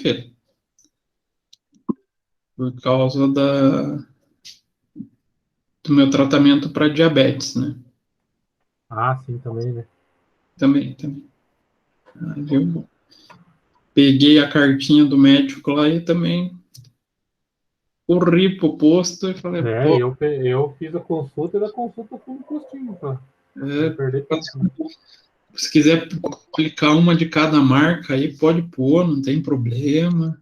segunda-feira. Por causa do meu tratamento para diabetes, né? Ah, sim, também, né? Também. Aí eu peguei a cartinha do médico lá e também corri pro posto e falei, pô, Eu fiz a consulta e da consulta fui no postinho, pra não é, perder tempo, né? se quiser aplicar uma de cada marca aí, pode pôr, não tem problema.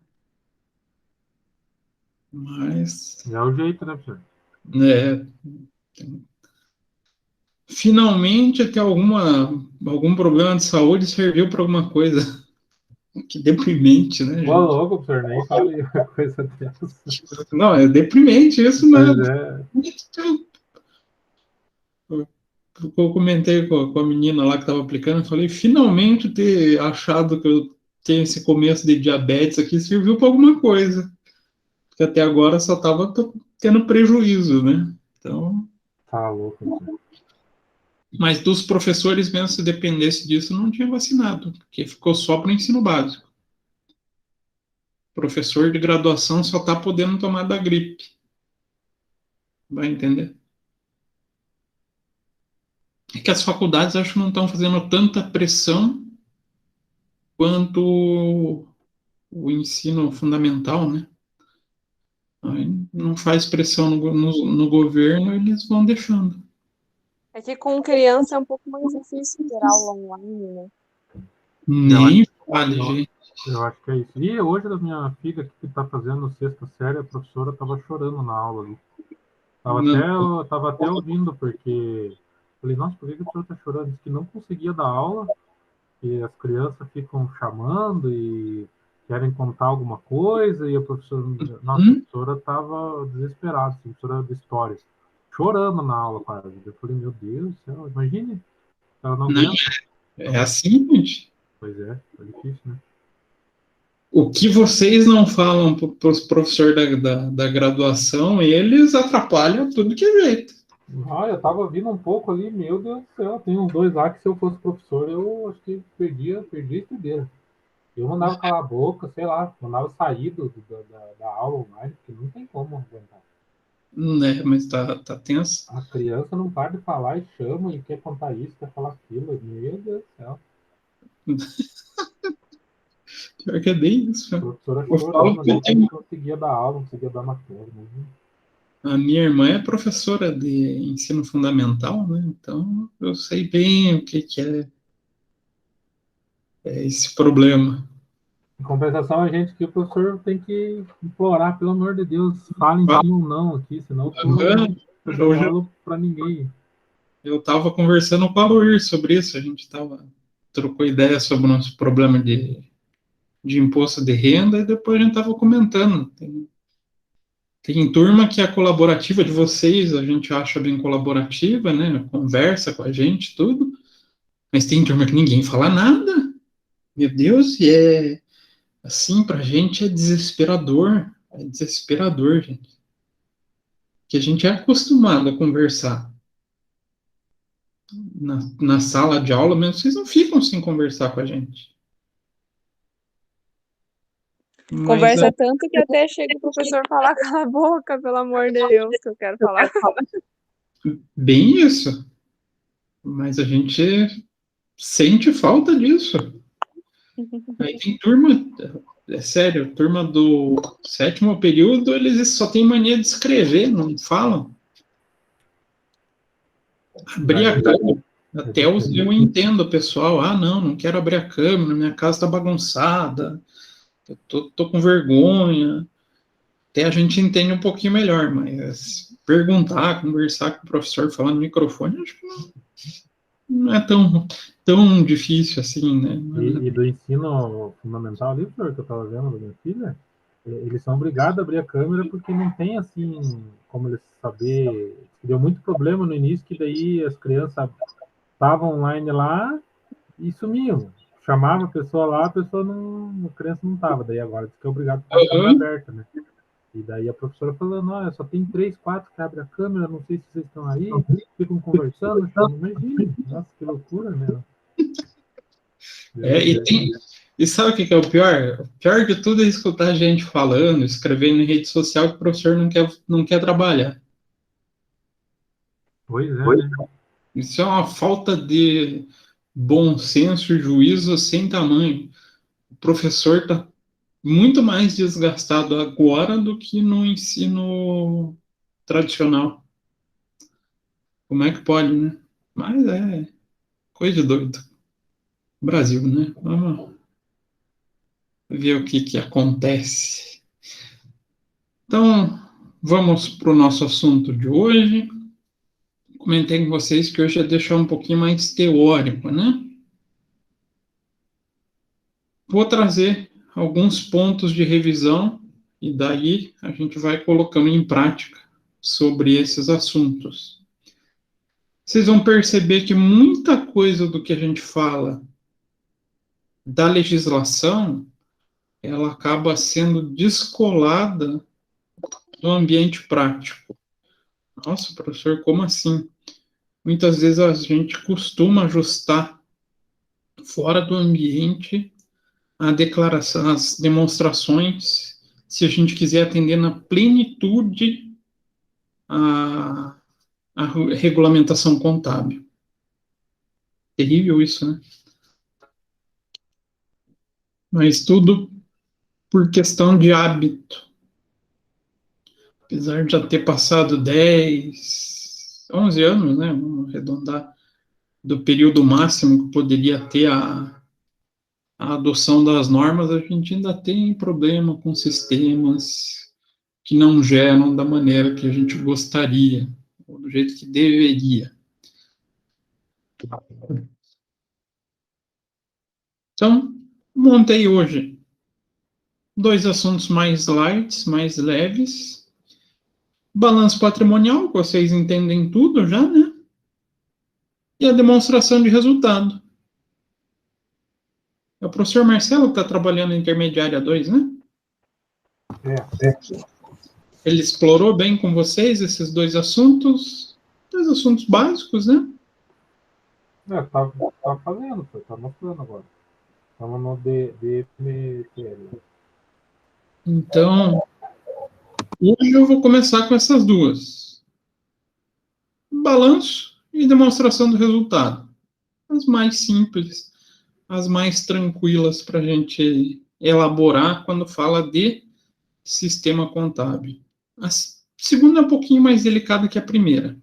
Mas, É o jeito, né, professor? né, finalmente ter algum problema de saúde serviu para alguma coisa. Que deprimente, né, Ô, gente? louco, professor, nem fale uma coisa dessa. Não, é deprimente isso, né? Pois é. Eu comentei com a menina lá que estava aplicando, eu falei, finalmente ter achado que eu tenho esse começo de diabetes aqui serviu para alguma coisa. Porque até agora só estava tendo prejuízo, né? Então, Tá louco, professor. mas dos professores mesmo, se dependesse disso, não tinha vacinado, porque ficou só para o ensino básico. Professor de graduação só está podendo tomar da gripe. Vai entender? É que as faculdades acho que não estão fazendo tanta pressão quanto o ensino fundamental, né? Aí não faz pressão no governo, eles vão deixando. É que com criança é um pouco mais difícil ter aula online, né? Eu acho, Nem fale, eu, gente. eu acho que é isso. E hoje, da minha filha que está fazendo sexta série, a professora estava chorando na aula ali. Não. Tava até ouvindo, porque falei, nossa, por que a professora está chorando? Disse que não conseguia dar aula, que as crianças ficam chamando e querem contar alguma coisa, e a Hum? professora estava desesperada, assim, a professora de história, chorando na aula quase. Eu falei, meu Deus do céu, imagine, ela não Não, aguenta. é assim, gente. Pois é, tá difícil, né? O que vocês não falam para os professores da graduação, eles atrapalham tudo que é jeito. Ah, eu tava vindo um pouco ali, meu Deus do céu, tem uns dois lá que se eu fosse professor, eu acho que perdia a estudeira. Eu mandava calar a boca, sei lá, mandava sair da aula online, porque não tem como aguentar. Né, mas tá tenso. A criança não para de falar e chama e quer contar isso, quer falar aquilo. Meu Deus do céu. Pior que é bem isso. A Né? professora Eu falo chorando que ali que não conseguia dar aula, não conseguia dar matéria. Né? a minha irmã é professora de ensino fundamental, né? Então eu sei bem o que é esse problema. Em compensação, a gente que o professor tem que implorar, pelo amor de Deus, falem Ah, sim ou não aqui, senão tu não tá dando hoje aula para ninguém. eu estava conversando com a Luir sobre isso, a gente trocou ideia sobre o nosso problema de imposto de renda e depois a gente estava comentando. Tem turma que é colaborativa de vocês, a gente acha bem colaborativa, né? Conversa com a gente, tudo, mas tem turma que ninguém fala nada. Meu Deus, e assim, pra gente é desesperador, gente. Que a gente é acostumado a conversar na sala de aula, mesmo vocês não ficam sem conversar com a gente. Mas Conversa tanto que até chega o professor falar, cala a boca, pelo amor de Deus, que eu quero falar. bem isso. Mas a gente sente falta disso. Aí tem turma, é sério, turma do sétimo período, eles só têm mania de escrever, não falam. Abrir a câmera. É Até difícil. eu entendo, pessoal. Ah, não quero abrir a câmera, minha casa está bagunçada, eu tô com vergonha. Até a gente entende um pouquinho melhor, mas perguntar, conversar com o professor, falar no microfone, acho que não é tão difícil assim, né? E do ensino fundamental ali, professor, que eu estava vendo da minha filha, eles são obrigados a abrir a câmera porque não tem, assim, como eles saber... Deu muito problema no início, que daí as crianças estavam online lá e sumiam. Chamava a pessoa lá, a pessoa não... A criança não estava. Daí agora diz que é obrigado a ter a câmera aberta, né? E daí a professora falando, olha, só tem 3, 4 que abrem a câmera, não sei se vocês estão aí, ficam conversando, chamam. Imagine, nossa, que loucura, meu. Meu E Deus. E sabe o que é o pior? O pior de tudo é escutar gente falando, escrevendo em rede social que o professor não quer trabalhar. Pois é, né? Isso é uma falta de bom senso e juízo sem tamanho. O professor está muito mais desgastado agora do que no ensino tradicional. Como é que pode, né? Mas é coisa de doido. Brasil, né? Vamos ver o que acontece. Então, vamos para o nosso assunto de hoje. Comentei com vocês que hoje ia deixar um pouquinho mais teórico, né? Vou trazer alguns pontos de revisão e daí a gente vai colocando em prática sobre esses assuntos. Vocês vão perceber que muita coisa do que a gente fala da legislação, ela acaba sendo descolada do ambiente prático. Nossa, professor, como assim? Muitas vezes a gente costuma ajustar fora do ambiente a declaração, as demonstrações, se a gente quiser atender na plenitude a regulamentação contábil. Terrível isso, né? Mas tudo por questão de hábito. Apesar de já ter passado 10, 11 anos, né? Vamos arredondar, do período máximo que poderia ter a adoção das normas, a gente ainda tem problema com sistemas que não geram da maneira que a gente gostaria, ou do jeito que deveria. Então, montei hoje 2 assuntos mais light, mais leves. Balanço patrimonial, que vocês entendem tudo já, né? E a demonstração de resultado. É o professor Marcelo que está trabalhando em intermediária 2, né? É. Ele explorou bem com vocês esses 2 assuntos, 2 assuntos básicos, né? Tá fazendo, tá mostrando agora. Estamos no DMTL. Então, hoje eu vou começar com essas 2. Balanço e demonstração do resultado. As mais simples, as mais tranquilas para a gente elaborar quando fala de sistema contábil. A segunda é um pouquinho mais delicada que a primeira.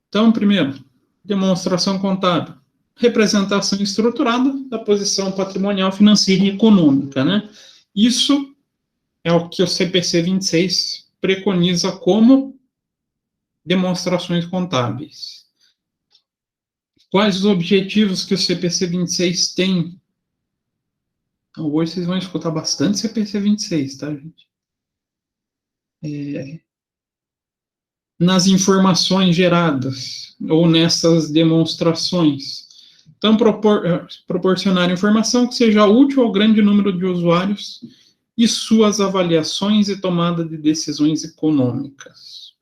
Então, primeiro, demonstração contábil. Representação estruturada da posição patrimonial, financeira e econômica, né? Isso é o que o CPC 26 preconiza como demonstrações contábeis. Quais os objetivos que o CPC 26 tem? Então, hoje vocês vão escutar bastante CPC 26, tá, gente? Nas informações geradas ou nessas demonstrações. Então, proporcionar informação que seja útil ao grande número de usuários e suas avaliações e tomada de decisões econômicas.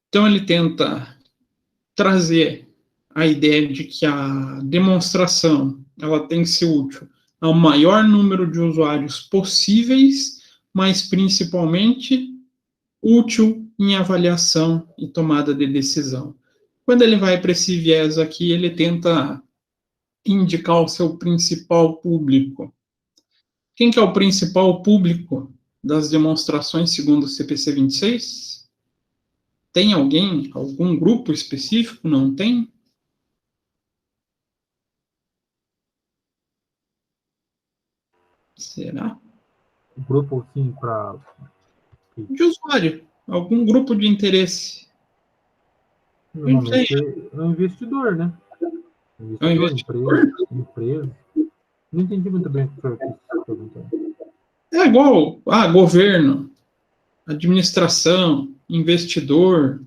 Então, ele tenta trazer a ideia de que a demonstração ela tem que ser útil ao maior número de usuários possíveis, mas principalmente útil em avaliação e tomada de decisão. Quando ele vai para esse viés aqui, ele tenta indicar o seu principal público. Quem que é o principal público das demonstrações segundo o CPC 26? Tem alguém, algum grupo específico? Não tem? Será? Grupo, sim, para... De usuário. Algum grupo de interesse. Normalmente é um investidor, né? Investidor, empresa. Não entendi muito bem o que o senhor quis perguntar. É igual governo, administração, investidor,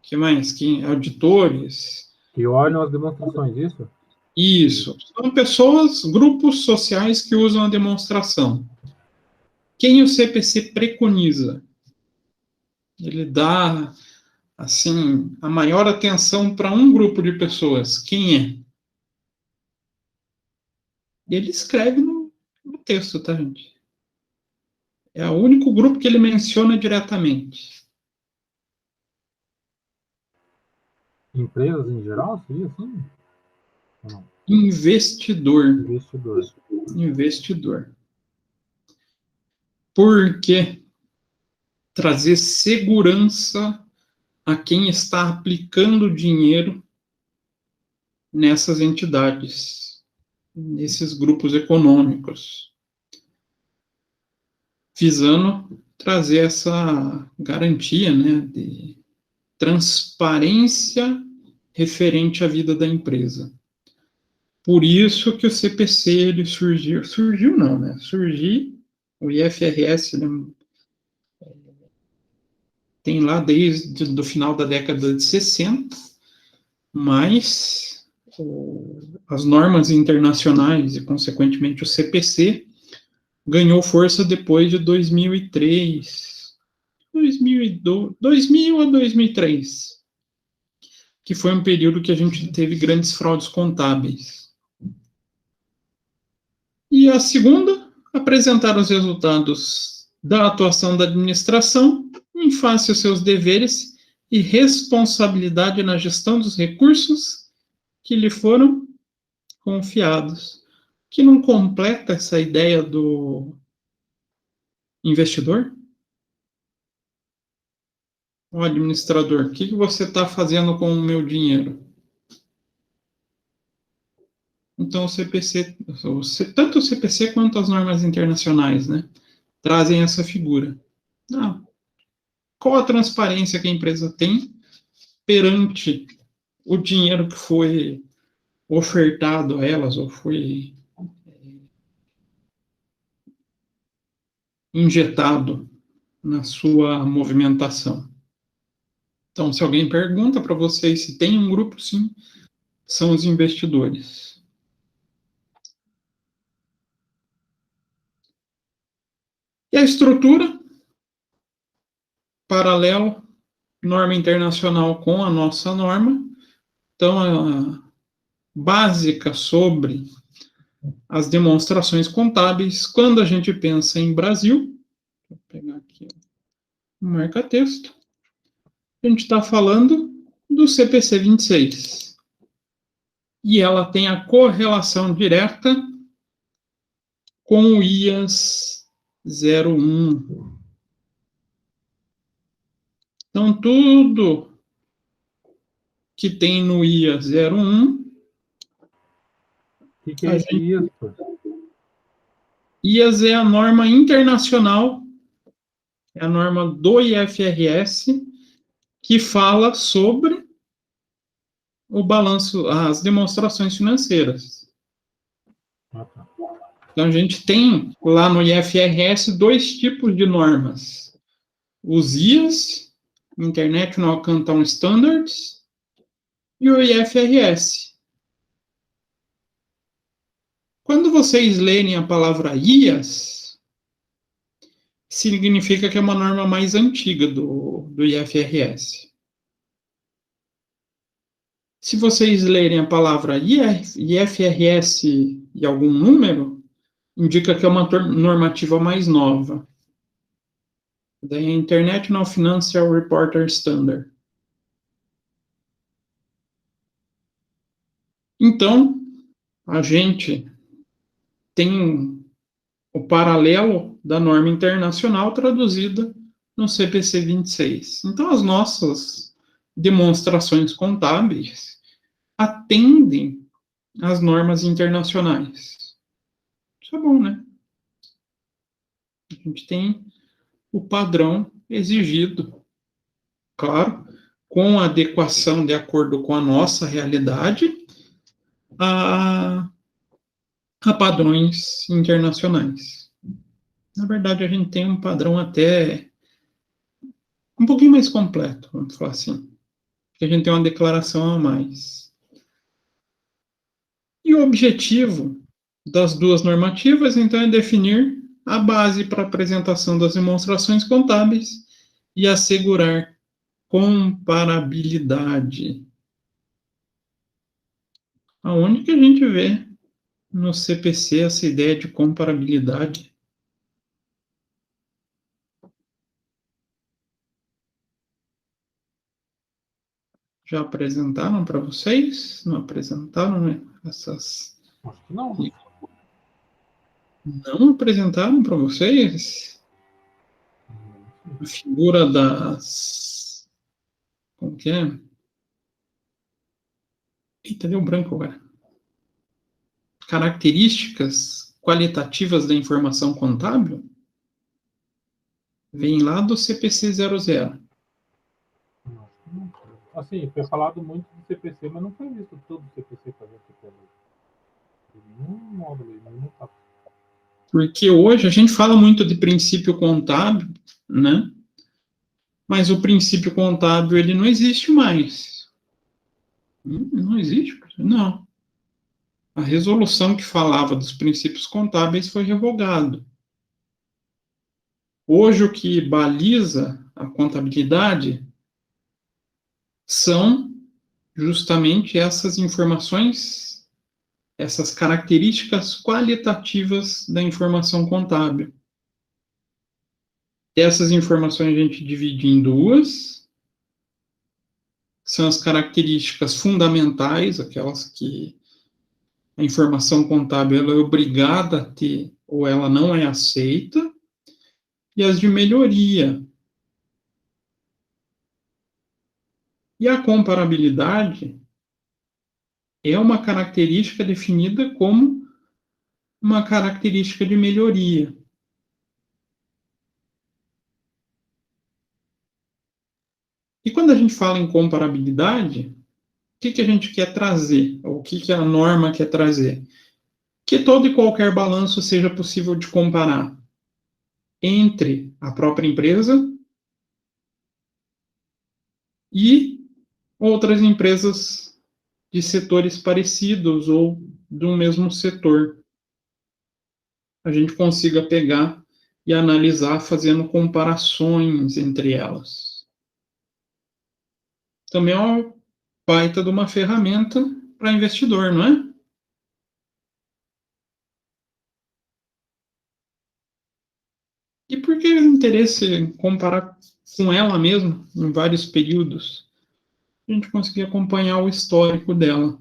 que mais? Auditores. Que olham as demonstrações, isso? Isso. São pessoas, grupos sociais que usam a demonstração. Quem o CPC preconiza? Ele dá, assim, a maior atenção para um grupo de pessoas. Quem é? Ele escreve no texto, tá, gente? É o único grupo que ele menciona diretamente. Empresas em geral, seria assim? Ou não? Investidor. Investidor. Investidor. Por quê? Trazer segurança a quem está aplicando dinheiro nessas entidades, nesses grupos econômicos, visando trazer essa garantia, né, de transparência referente à vida da empresa. Por isso que o CPC ele surgiu não, né? O IFRS ele tem lá desde o final da década de 60, mas as normas internacionais e, consequentemente, o CPC ganhou força depois de 2003, 2000 a 2003, que foi um período que a gente teve grandes fraudes contábeis. E a segunda, apresentar os resultados da atuação da administração em face aos seus deveres e responsabilidade na gestão dos recursos que lhe foram confiados. Que não completa essa ideia do investidor? O administrador, o que você está fazendo com o meu dinheiro? Então, o CPC, tanto o CPC quanto as normas internacionais, né, trazem essa figura. Ah, qual a transparência que a empresa tem perante o dinheiro que foi ofertado a elas ou foi injetado na sua movimentação? Então, se alguém pergunta para vocês se tem um grupo, sim, são os investidores. E a estrutura, paralelo, norma internacional com a nossa norma. Então, a básica sobre as demonstrações contábeis, quando a gente pensa em Brasil, vou pegar aqui o marca-texto, a gente está falando do CPC 26. E ela tem a correlação direta com o IAS 01. Então, tudo que tem no IAS 01. O que é esse IAS? IAS é a norma internacional, é a norma do IFRS, que fala sobre o balanço, as demonstrações financeiras. Então, a gente tem lá no IFRS 2 tipos de normas. Os IAS, International Accounting Standards, e o IFRS. Quando vocês lerem a palavra IAS, significa que é uma norma mais antiga do IFRS. Se vocês lerem a palavra IFRS e algum número, indica que é uma normativa mais nova. Da International Financial Reporting Standard. Então, a gente tem o paralelo da norma internacional traduzida no CPC 26. Então, as nossas demonstrações contábeis atendem às normas internacionais. Isso é bom, né? A gente tem o padrão exigido, claro, com adequação de acordo com a nossa realidade, a padrões internacionais. Na verdade, a gente tem um padrão até um pouquinho mais completo, vamos falar assim. Porque a gente tem uma declaração a mais. E o objetivo das duas normativas, então, é definir a base para a apresentação das demonstrações contábeis e assegurar comparabilidade. Aonde que a gente vê no CPC essa ideia de comparabilidade? Já apresentaram para vocês? Não apresentaram, né? Essas... Acho que não. Não apresentaram para vocês a figura das... Como que é? Eita, deu branco agora. Características qualitativas da informação contábil? Vem lá do CPC 00. Assim, foi falado muito do CPC, mas não foi visto todo o CPC fazer essa nenhum módulo, nenhum etapa. Porque hoje a gente fala muito de princípio contábil, né? Mas o princípio contábil, ele não existe mais. Não existe? Não. A resolução que falava dos princípios contábeis foi revogada. Hoje, o que baliza a contabilidade são justamente essas informações, essas características qualitativas da informação contábil. Essas informações a gente divide em duas, são as características fundamentais, aquelas que a informação contábil ela é obrigada a ter ou ela não é aceita, e as de melhoria. E a comparabilidade é uma característica definida como uma característica de melhoria. E quando a gente fala em comparabilidade, o que a gente quer trazer? Ou o que a norma quer trazer? Que todo e qualquer balanço seja possível de comparar entre a própria empresa e outras empresas de setores parecidos ou do mesmo setor. A gente consiga pegar e analisar fazendo comparações entre elas. Também é uma baita de uma ferramenta para investidor, não é? E por que o interesse em comparar com ela mesma em vários períodos? A gente conseguir acompanhar o histórico dela.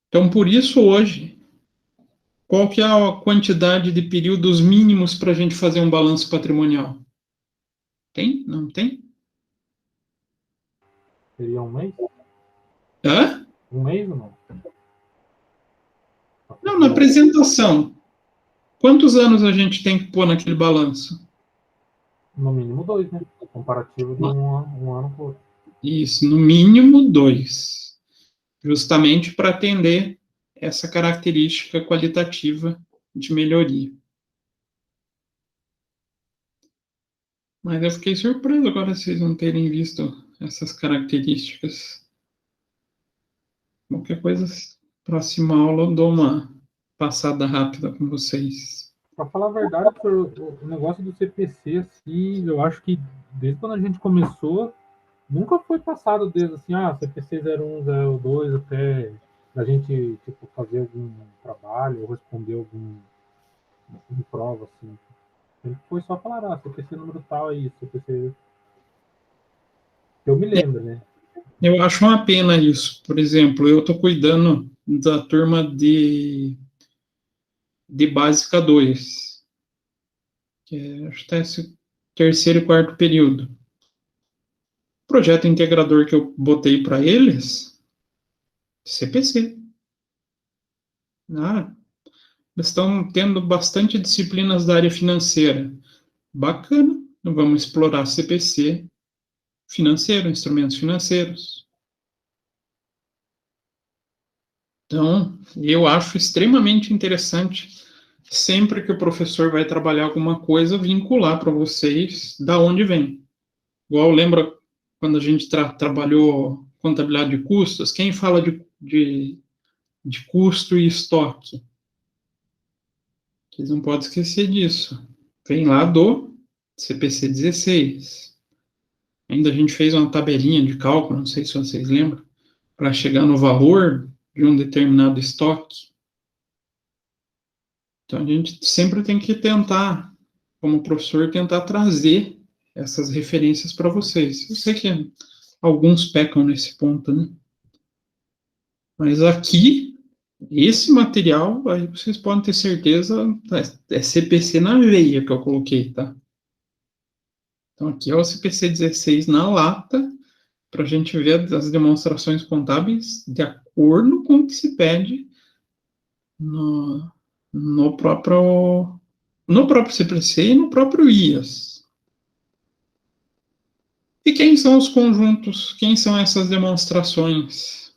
Então, por isso, hoje, qual que é a quantidade de períodos mínimos para a gente fazer um balanço patrimonial? Tem? Não tem? Seria um mês? Hã? Um mês ou não? Não, na apresentação. Quantos anos a gente tem que pôr naquele balanço? No mínimo 2, né? Comparativo de um ano com o outro. Isso, no mínimo 2. Justamente para atender essa característica qualitativa de melhoria. Mas eu fiquei surpreso agora vocês não terem visto essas características. Qualquer coisa, próxima aula eu dou uma passada rápida com vocês. Para falar a verdade, o negócio do CPC, assim, eu acho que desde quando a gente começou, nunca foi passado desde assim, CPC 01, 02, até a gente tipo, fazer algum trabalho ou responder algum prova, assim. Sempre foi só falar, CPC número tal é isso, CPC. Eu me lembro, né? Eu acho uma pena isso. Por exemplo, eu estou cuidando da turma de Básica 2, que acho que é esse terceiro e quarto período. O projeto integrador que eu botei para eles, CPC. Eles estão tendo bastante disciplinas da área financeira. Bacana, vamos explorar CPC financeiro, instrumentos financeiros. Então, eu acho extremamente interessante, sempre que o professor vai trabalhar alguma coisa, vincular para vocês da onde vem. Igual lembra quando a gente trabalhou contabilidade de custos, quem fala de custo e estoque? Vocês não podem esquecer disso. Vem lá do CPC 16. Ainda a gente fez uma tabelinha de cálculo, não sei se vocês lembram, para chegar no valor de um determinado estoque. Então, a gente sempre tem que tentar, como professor, tentar trazer essas referências para vocês. Eu sei que alguns pecam nesse ponto, né? Mas aqui, esse material, aí vocês podem ter certeza, é CPC na veia que eu coloquei, tá? Então, aqui é o CPC 16 na lata, para a gente ver as demonstrações contábeis de acordo com o que se pede no próprio CPC e no próprio IAS. E quem são os conjuntos? Quem são essas demonstrações?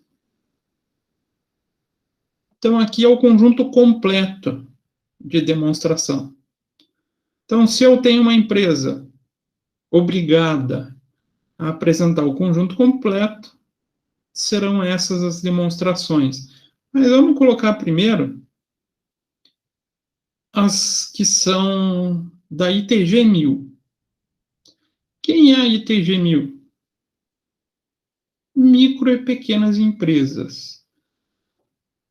Então, aqui é o conjunto completo de demonstração. Então, se eu tenho uma empresa obrigada a apresentar o conjunto completo, serão essas as demonstrações. Mas vamos colocar primeiro as que são da ITG 1000. Quem é a ITG 1000? Micro e pequenas empresas.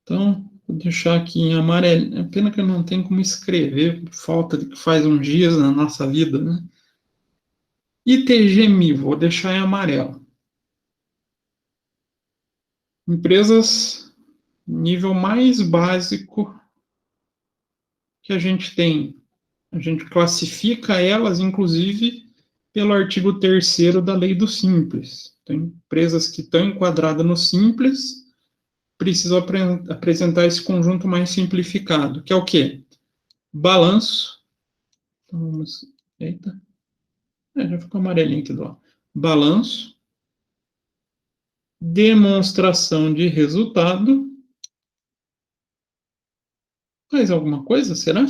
Então, vou deixar aqui em amarelo. É pena que eu não tenho como escrever, por falta de que faz uns dias na nossa vida, né? ITG 1000, vou deixar em amarelo. Empresas nível mais básico que a gente tem. A gente classifica elas, inclusive, pelo artigo 3º da Lei do Simples. Então, empresas que estão enquadradas no Simples precisam apresentar esse conjunto mais simplificado, que é o quê? Balanço. Então, vamos... Eita. Já ficou amarelinho aqui do lado. Balanço. Demonstração de resultado. Mais alguma coisa, será?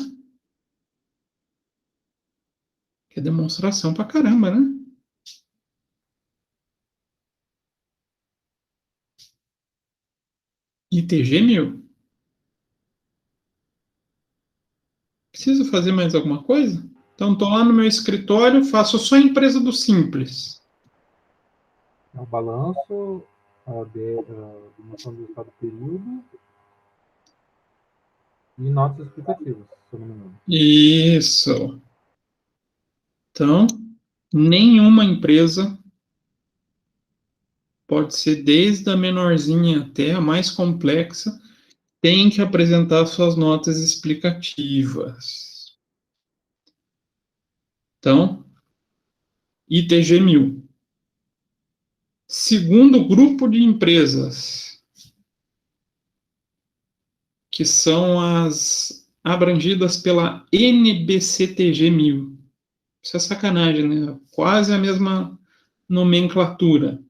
Que é demonstração pra caramba, né? ITG 1000. Preciso fazer mais alguma coisa? Então, estou lá no meu escritório, faço só a empresa do Simples. O balanço, a demonstração do resultado do período e notas explicativas, se eu não me engano. Isso. Então, nenhuma empresa, pode ser desde a menorzinha até a mais complexa, tem que apresentar suas notas explicativas. Então, ITG 1000. Segundo grupo de empresas, que são as abrangidas pela NBCTG 1000. Isso é sacanagem, né? Quase a mesma nomenclatura.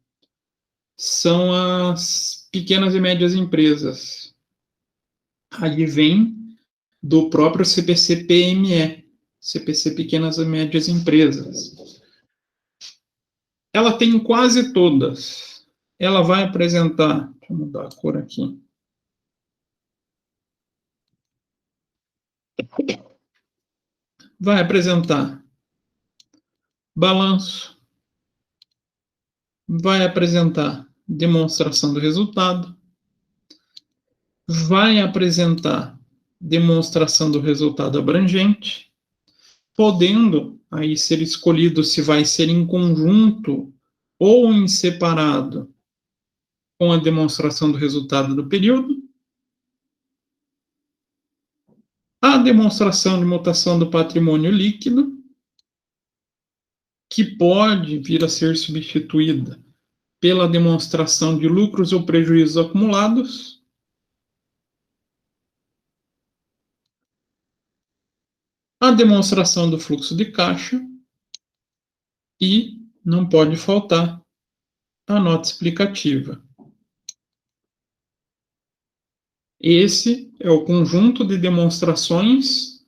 São as pequenas e médias empresas. Aí vem do próprio CPC-PME, CPC Pequenas e Médias Empresas. Ela tem quase todas. Ela vai apresentar, deixa eu mudar a cor aqui. Vai apresentar balanço, vai apresentar demonstração do resultado, vai apresentar demonstração do resultado abrangente, podendo aí ser escolhido se vai ser em conjunto ou em separado com a demonstração do resultado do período, a demonstração de mutação do patrimônio líquido, que pode vir a ser substituída pela demonstração de lucros ou prejuízos acumulados, a demonstração do fluxo de caixa e não pode faltar a nota explicativa. Esse é o conjunto de demonstrações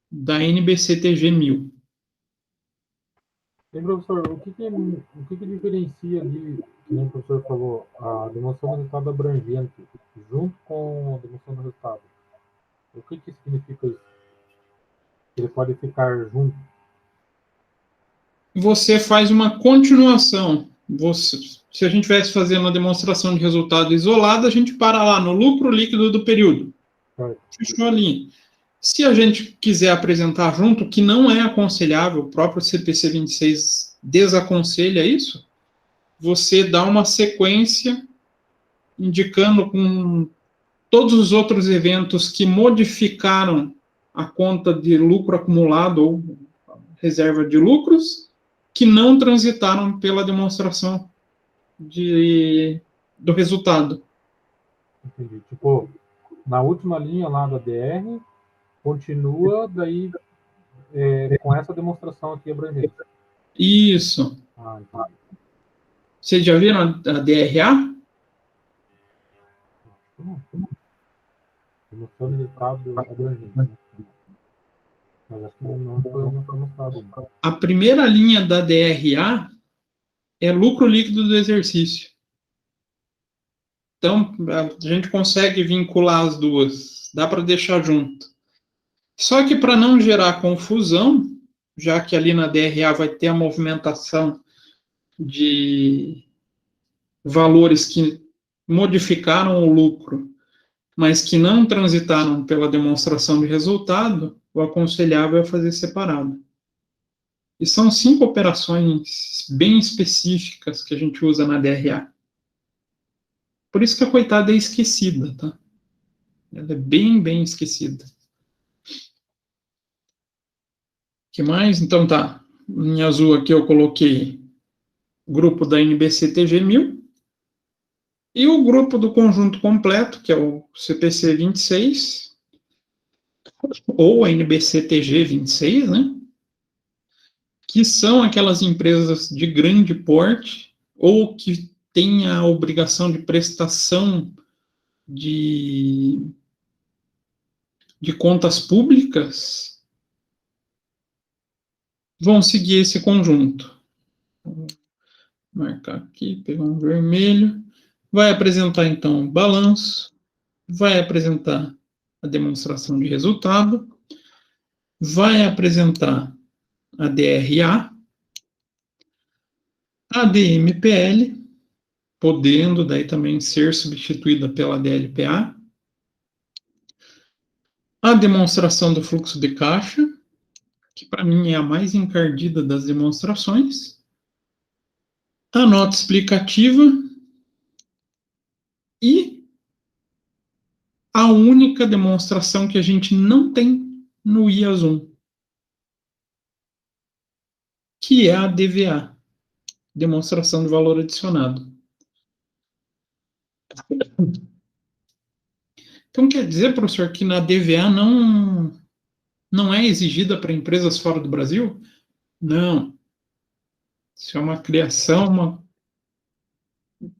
da NBCTG 1000. E, professor, o que diferencia ali, como o professor falou, a demonstração do resultado abrangente junto com a demonstração do resultado? O que significa isso? Ele pode ficar junto? Você faz uma continuação. Você, se a gente estivesse fazendo uma demonstração de resultado isolada, a gente para lá no lucro líquido do período. Fechou a linha. Se a gente quiser apresentar junto, que não é aconselhável, o próprio CPC 26 desaconselha isso, você dá uma sequência indicando com todos os outros eventos que modificaram a conta de lucro acumulado ou reserva de lucros, que não transitaram pela demonstração do resultado. Entendi. Tipo, na última linha lá da DR, continua daí com essa demonstração aqui abrangente. Isso. Entendi. Vocês já viram a DRA? Demonstrando resultado abrangente. Né? Mas acho que não foi mostrado. A primeira linha da DRA é lucro líquido do exercício. Então, a gente consegue vincular as duas. Dá para deixar junto. Só que para não gerar confusão, já que ali na DRA vai ter a movimentação de valores que modificaram o lucro, mas que não transitaram pela demonstração de resultado, o aconselhável é fazer separado. E são 5 operações bem específicas que a gente usa na DRA. Por isso que a coitada é esquecida, tá? Ela é bem esquecida. O que mais? Então tá. Em azul aqui eu coloquei o grupo da NBC-TG 1000 e o grupo do conjunto completo, que é o CPC 26, ou a NBC-TG 26, né? Que são aquelas empresas de grande porte ou que têm a obrigação de prestação de contas públicas, vão seguir esse conjunto. Vou marcar aqui, pegar um vermelho. Vai apresentar, então, o balanço, vai apresentar a demonstração de resultado, vai apresentar a DRA, a DMPL, podendo daí também ser substituída pela DLPA, a demonstração do fluxo de caixa, que para mim é a mais encardida das demonstrações, a nota explicativa e a única demonstração que a gente não tem no IAS 1, que é a DVA, demonstração de valor adicionado. Então quer dizer, professor, que na DVA não é exigida para empresas fora do Brasil? Não. Isso é uma criação,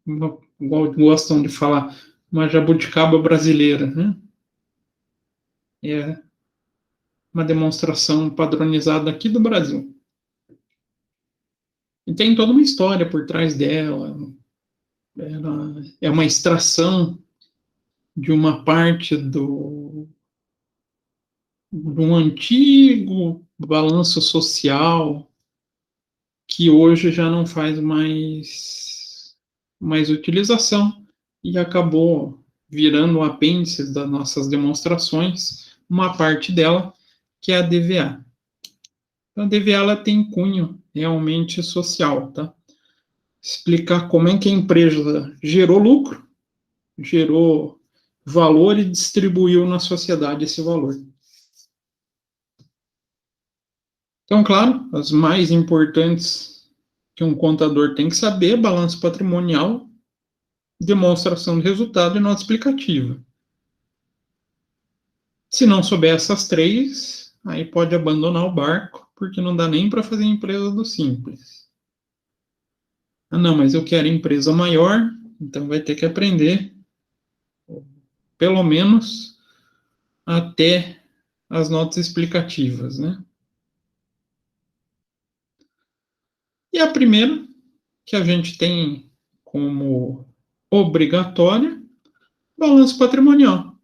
igual gostam de falar, uma jabuticaba brasileira, né? É uma demonstração padronizada aqui do Brasil. E tem toda uma história por trás dela. Ela é uma extração de uma parte do um antigo balanço social que hoje já não faz mais utilização e acabou virando um apêndice das nossas demonstrações, uma parte dela, que é a DVA. Então, a DVA ela tem cunho realmente social, tá? Explicar como é que a empresa gerou lucro, gerou valor e distribuiu na sociedade esse valor. Então, claro, as mais importantes que um contador tem que saber: balanço patrimonial, demonstração de resultado e nota explicativa. Se não souber essas 3, aí pode abandonar o barco, porque não dá nem para fazer empresa do simples. Ah, não, mas eu quero empresa maior, então vai ter que aprender, pelo menos, até as notas explicativas, né? E a primeira, que a gente tem como obrigatória, balanço patrimonial.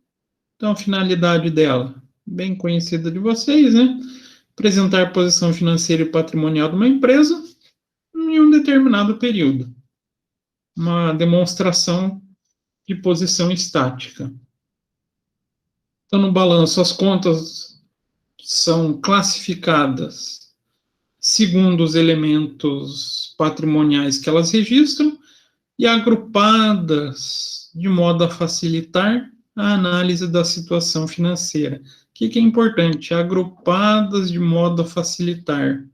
Então, a finalidade dela, bem conhecida de vocês, né? Apresentar a posição financeira e patrimonial de uma empresa em um determinado período. uma demonstração de posição estática. Então, no balanço, as contas são classificadas segundo os elementos patrimoniais que elas registram e agrupadas de modo a facilitar a análise da situação financeira. O que é importante? Agrupadas de modo a facilitar.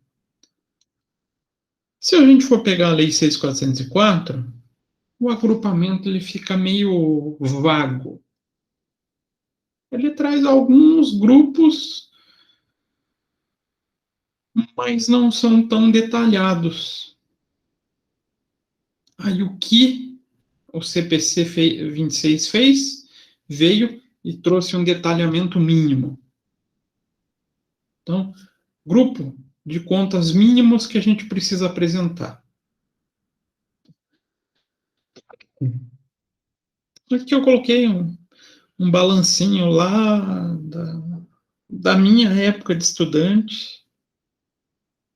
Se a gente for pegar a Lei 6.404, o agrupamento ele fica meio vago. Ele traz alguns grupos, mas não são tão detalhados. Aí o que o CPC 26 fez? Veio e trouxe um detalhamento mínimo. Então, grupo de contas mínimos que a gente precisa apresentar. Aqui eu coloquei um balancinho lá da minha época de estudante,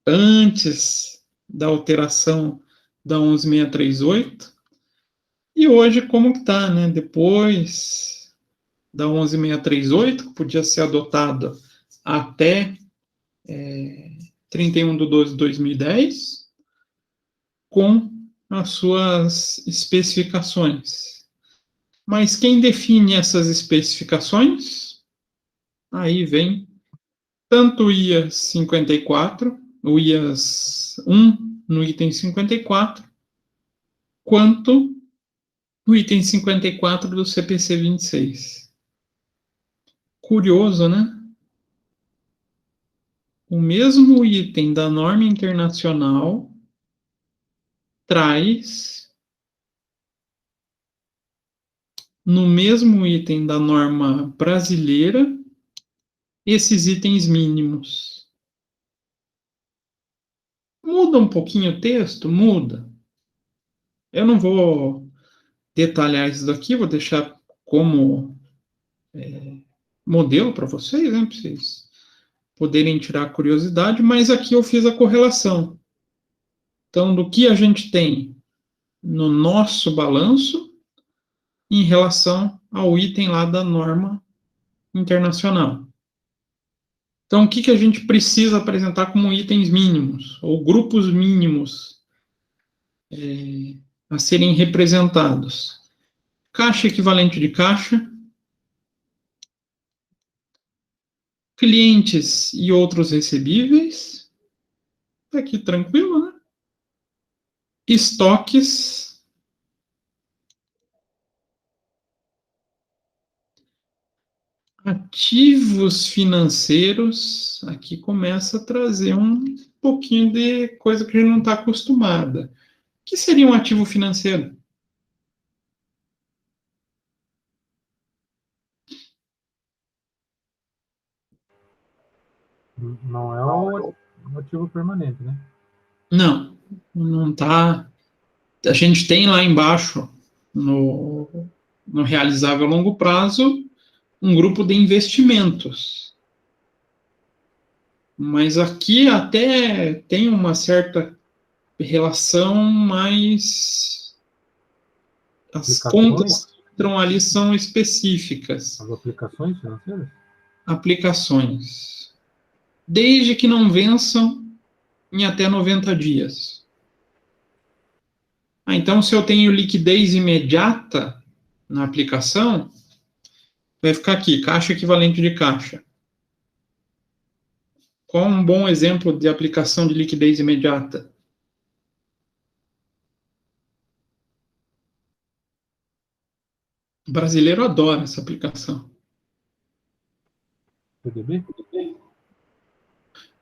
antes da alteração da 11638, e hoje como que está, né? Depois da 11638, que podia ser adotada até 31/12/2010, com as suas especificações. Mas quem define essas especificações? Aí vem tanto o IAS 54, o IAS 1 no item 54, quanto o item 54 do CPC 26. Curioso, né? O mesmo item da norma internacional traz no mesmo item da norma brasileira esses itens mínimos. Muda um pouquinho o texto? Muda. Eu não vou detalhar isso daqui, vou deixar como modelo para vocês, né, para vocês poderem tirar curiosidade, mas aqui eu fiz a correlação. Então, do que a gente tem no nosso balanço em relação ao item lá da norma internacional. Então, o que a gente precisa apresentar como itens mínimos, ou grupos mínimos a serem representados? Caixa equivalente de caixa, clientes e outros recebíveis, aqui tranquilo, né? Estoques, ativos financeiros, aqui começa a trazer um pouquinho de coisa que a gente não está acostumada. O que seria um ativo financeiro? Não é o ativo permanente, né? Não, não está. A gente tem lá embaixo, no realizável a longo prazo, um grupo de investimentos. Mas aqui até tem uma certa relação, mas as contas que entram ali são específicas. As aplicações financeiras? Aplicações. Desde que não vençam em até 90 dias. Então, se eu tenho liquidez imediata na aplicação, vai ficar aqui, caixa equivalente de caixa. Qual um bom exemplo de aplicação de liquidez imediata? O brasileiro adora essa aplicação. CDB?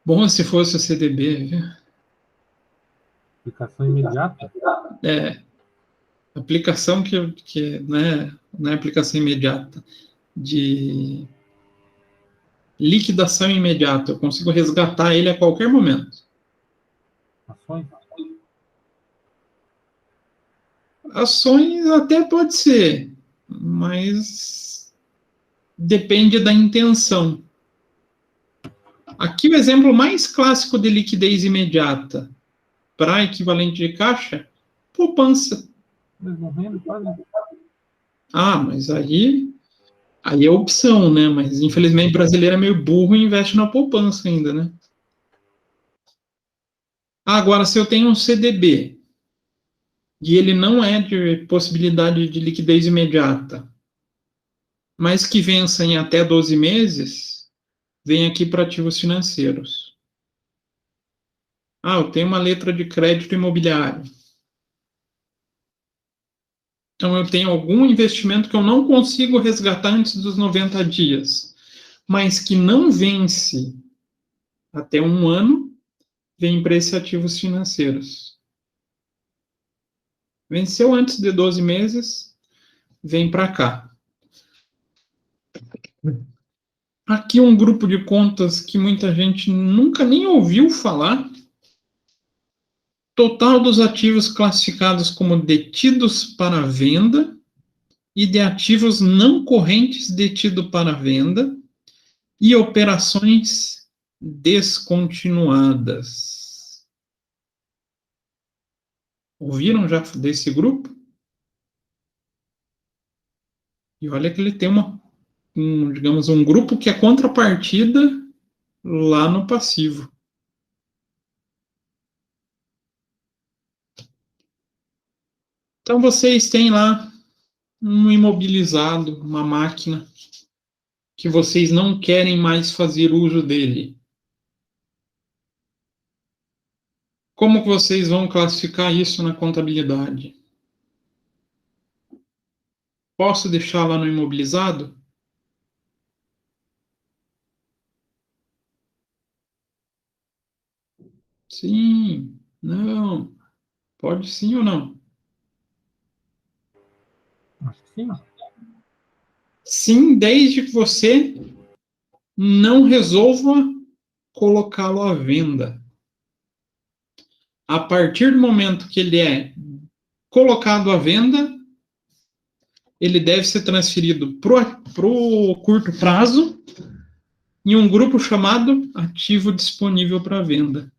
Bom se fosse o CDB, viu? Aplicação imediata? Aplicação que não é aplicação imediata, de liquidação imediata. Eu consigo resgatar ele a qualquer momento. Ações? Ações até pode ser, mas depende da intenção. Aqui o exemplo mais clássico de liquidez imediata para equivalente de caixa, poupança. Eles não rendem quase. Ah, mas aí é opção, né? Mas infelizmente o brasileiro é meio burro e investe na poupança ainda, né? Agora, se eu tenho um CDB e ele não é de possibilidade de liquidez imediata, mas que vença em até 12 meses, vem aqui para ativos financeiros. Ah, eu tenho uma letra de crédito imobiliário. Então, eu tenho algum investimento que eu não consigo resgatar antes dos 90 dias, mas que não vence até um ano, vem para esses ativos financeiros. Venceu antes de 12 meses, vem para cá. Aqui um grupo de contas que muita gente nunca nem ouviu falar. Total dos ativos classificados como detidos para venda e de ativos não correntes detido para venda e operações descontinuadas. Ouviram já desse grupo? E olha que ele tem digamos, um grupo que é contrapartida lá no passivo. Então vocês têm lá um imobilizado, uma máquina que vocês não querem mais fazer uso dele. Como que vocês vão classificar isso na contabilidade? Posso deixar lá no imobilizado? Sim, não. Pode sim ou não? Acho que sim. Sim, desde que você não resolva colocá-lo à venda. A partir do momento que ele é colocado à venda, ele deve ser transferido para o curto prazo em um grupo chamado ativo disponível para venda.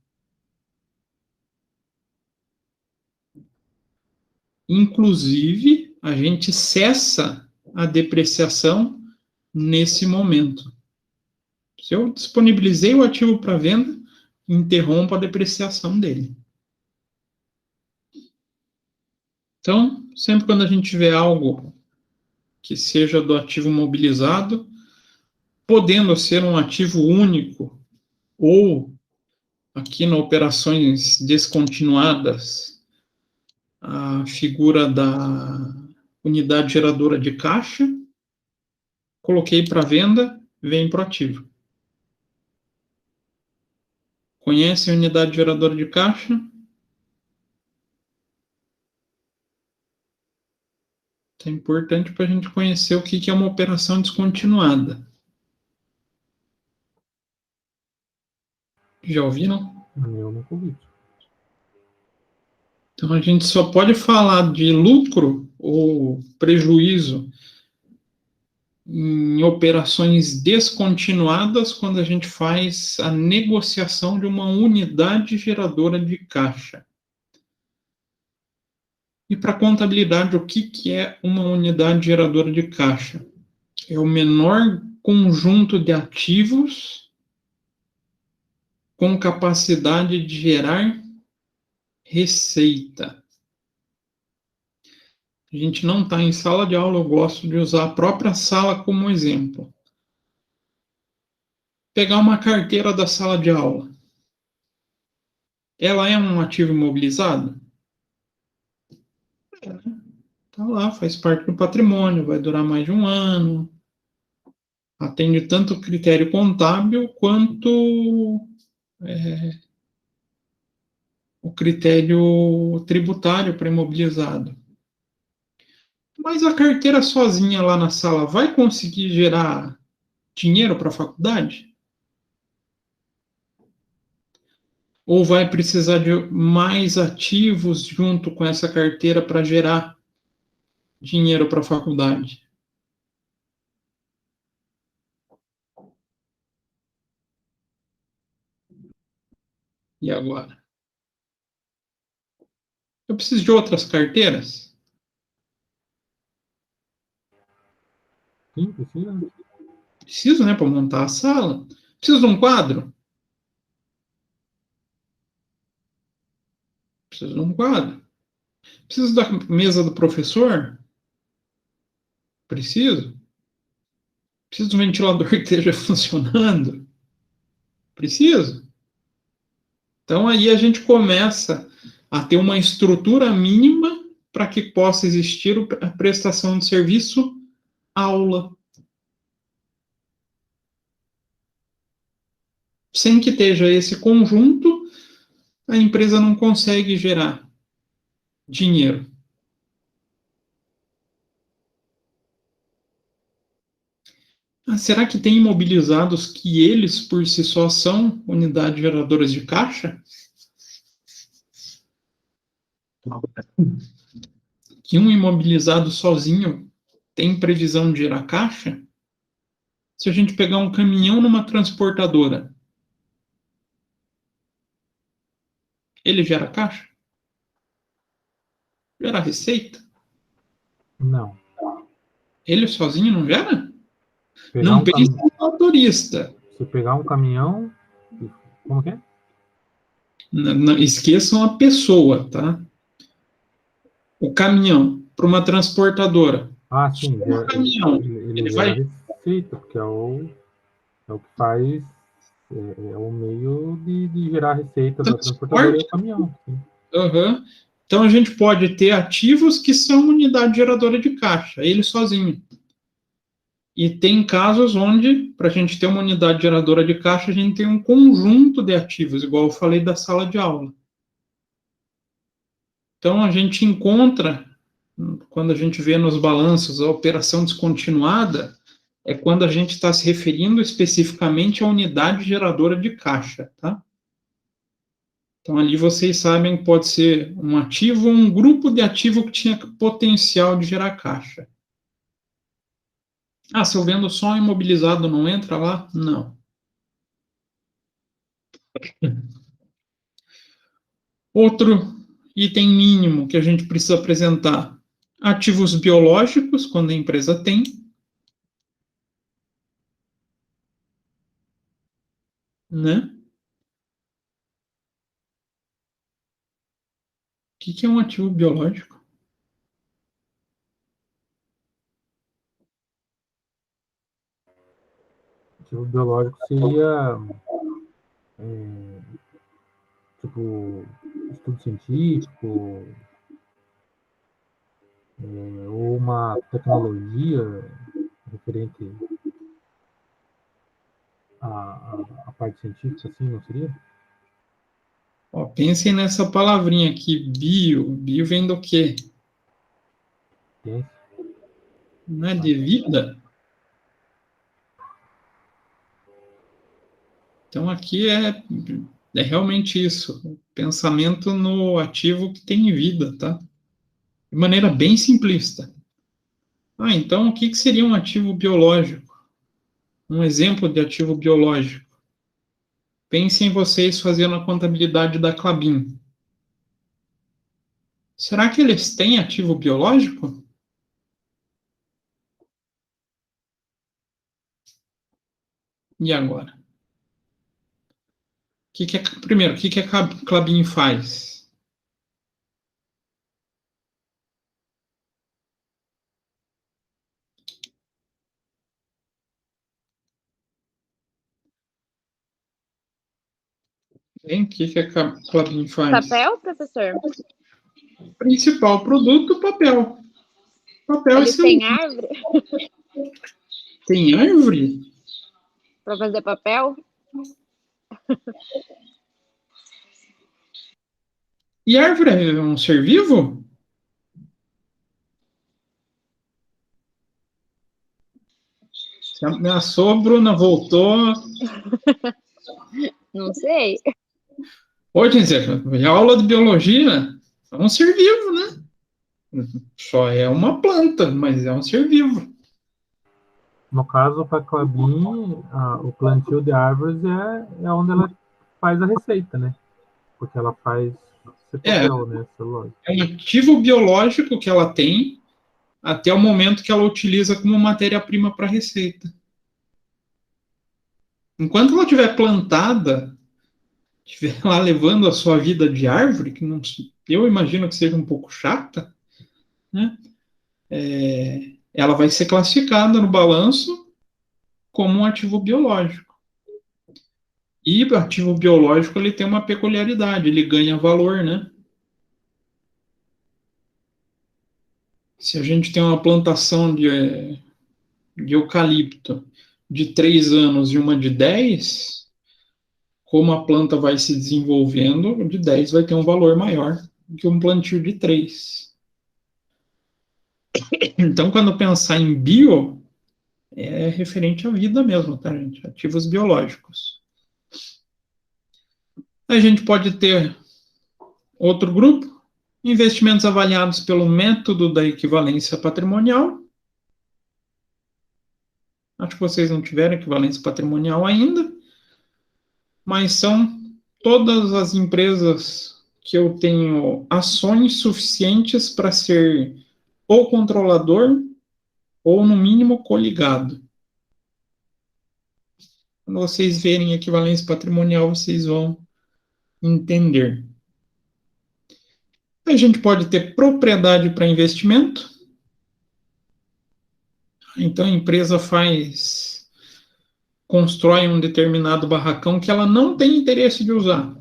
Inclusive, a gente cessa a depreciação nesse momento. Se eu disponibilizei o ativo para venda, interrompo a depreciação dele. Então, sempre quando a gente tiver algo que seja do ativo mobilizado, podendo ser um ativo único ou aqui na operações descontinuadas, a figura da unidade geradora de caixa, coloquei para venda, vem para o ativo. Conhece a unidade geradora de caixa? É importante para a gente conhecer o que é uma operação descontinuada. Já ouviram? Eu nunca ouvi. Então a gente só pode falar de lucro ou prejuízo em operações descontinuadas quando a gente faz a negociação de uma unidade geradora de caixa. E para contabilidade, o que é uma unidade geradora de caixa? É o menor conjunto de ativos com capacidade de gerar receita. A gente não está em sala de aula, eu gosto de usar a própria sala como exemplo. Pegar uma carteira da sala de aula. Ela é um ativo imobilizado? Está lá, faz parte do patrimônio, vai durar mais de um ano. Atende tanto o critério contábil quanto o critério tributário para imobilizado. Mas a carteira sozinha lá na sala vai conseguir gerar dinheiro para a faculdade? Ou vai precisar de mais ativos junto com essa carteira para gerar dinheiro para a faculdade? E agora? Eu preciso de outras carteiras? Sim, precisa. Preciso, né, para montar a sala. Preciso de um quadro? Preciso de um quadro. Preciso da mesa do professor? Preciso. Preciso de um ventilador que esteja funcionando? Preciso. Então aí a gente começa a ter uma estrutura mínima para que possa existir a prestação de serviço aula. Sem que esteja esse conjunto, a empresa não consegue gerar dinheiro. Será que tem imobilizados que eles, por si só, são unidades geradoras de caixa? Que um imobilizado sozinho tem previsão de gerar caixa? Se a gente pegar um caminhão numa transportadora, ele gera caixa? Gera receita? Não. Ele sozinho não gera? Pegar Não um pense no motorista. Se pegar um caminhão, como que é? Não esqueçam a pessoa, tá? O caminhão para uma transportadora. Ah, sim, O caminhão, ele gera receita, porque é o que faz, é o meio de gerar receita da transportadora e o caminhão. Sim. Uhum. Então a gente pode ter ativos que são unidade geradora de caixa, ele sozinho. E tem casos onde, para a gente ter uma unidade geradora de caixa, a gente tem um conjunto de ativos, igual eu falei da sala de aula. Então a gente encontra, quando a gente vê nos balanços a operação descontinuada, é quando a gente está se referindo especificamente à unidade geradora de caixa, tá? Então, ali vocês sabem que pode ser um ativo ou um grupo de ativo que tinha potencial de gerar caixa. Se eu vendo só imobilizado, não entra lá? Não. Outro item mínimo que a gente precisa apresentar: ativos biológicos, quando a empresa tem. Né? O que é um ativo biológico? Ativo biológico seria, tipo, estudo científico, ou uma tecnologia referente à parte científica, assim, não seria? Pensem nessa palavrinha aqui, bio. Bio vem do quê? Ciência. Não é de vida? Então, aqui é realmente isso. Pensamento no ativo que tem vida, tá? De maneira bem simplista. Então, o que seria um ativo biológico? Um exemplo de ativo biológico. Pensem vocês fazendo a contabilidade da Klabin. Será que eles têm ativo biológico? E agora? Primeiro, o que a Klabin faz? O que a Klabin faz? Papel, professor? Principal produto, papel. Papel Eles e têm celular. árvore Tem árvore? para fazer papel? E árvore é um ser vivo? Você ameaçou, Bruna, voltou. Não sei. Ô, gente, a aula de biologia é um ser vivo, né? Só é uma planta, mas é um ser vivo. No caso, para a Klabin, o plantio de árvores é onde ela faz a receita, né? Porque ela faz esse papel, né? Celulose. É um ativo biológico que ela tem até o momento que ela utiliza como matéria-prima para a receita. Enquanto ela estiver plantada, estiver lá levando a sua vida de árvore, que não, eu imagino que seja um pouco chata, né? Ela vai ser classificada no balanço como um ativo biológico. E o ativo biológico ele tem uma peculiaridade, ele ganha valor, né? Se a gente tem uma plantação de eucalipto de 3 anos e uma de 10, como a planta vai se desenvolvendo, o de 10 vai ter um valor maior que um plantio de 3. Então, quando pensar em bio, é referente à vida mesmo, tá, gente? Ativos biológicos. A gente pode ter outro grupo, investimentos avaliados pelo método da equivalência patrimonial. Acho que vocês não tiveram equivalência patrimonial ainda, mas são todas as empresas que eu tenho ações suficientes para ser ou controlador ou, no mínimo, coligado. Quando vocês verem equivalência patrimonial, vocês vão entender. A gente pode ter propriedade para investimento. Então, a empresa constrói um determinado barracão que ela não tem interesse de usar,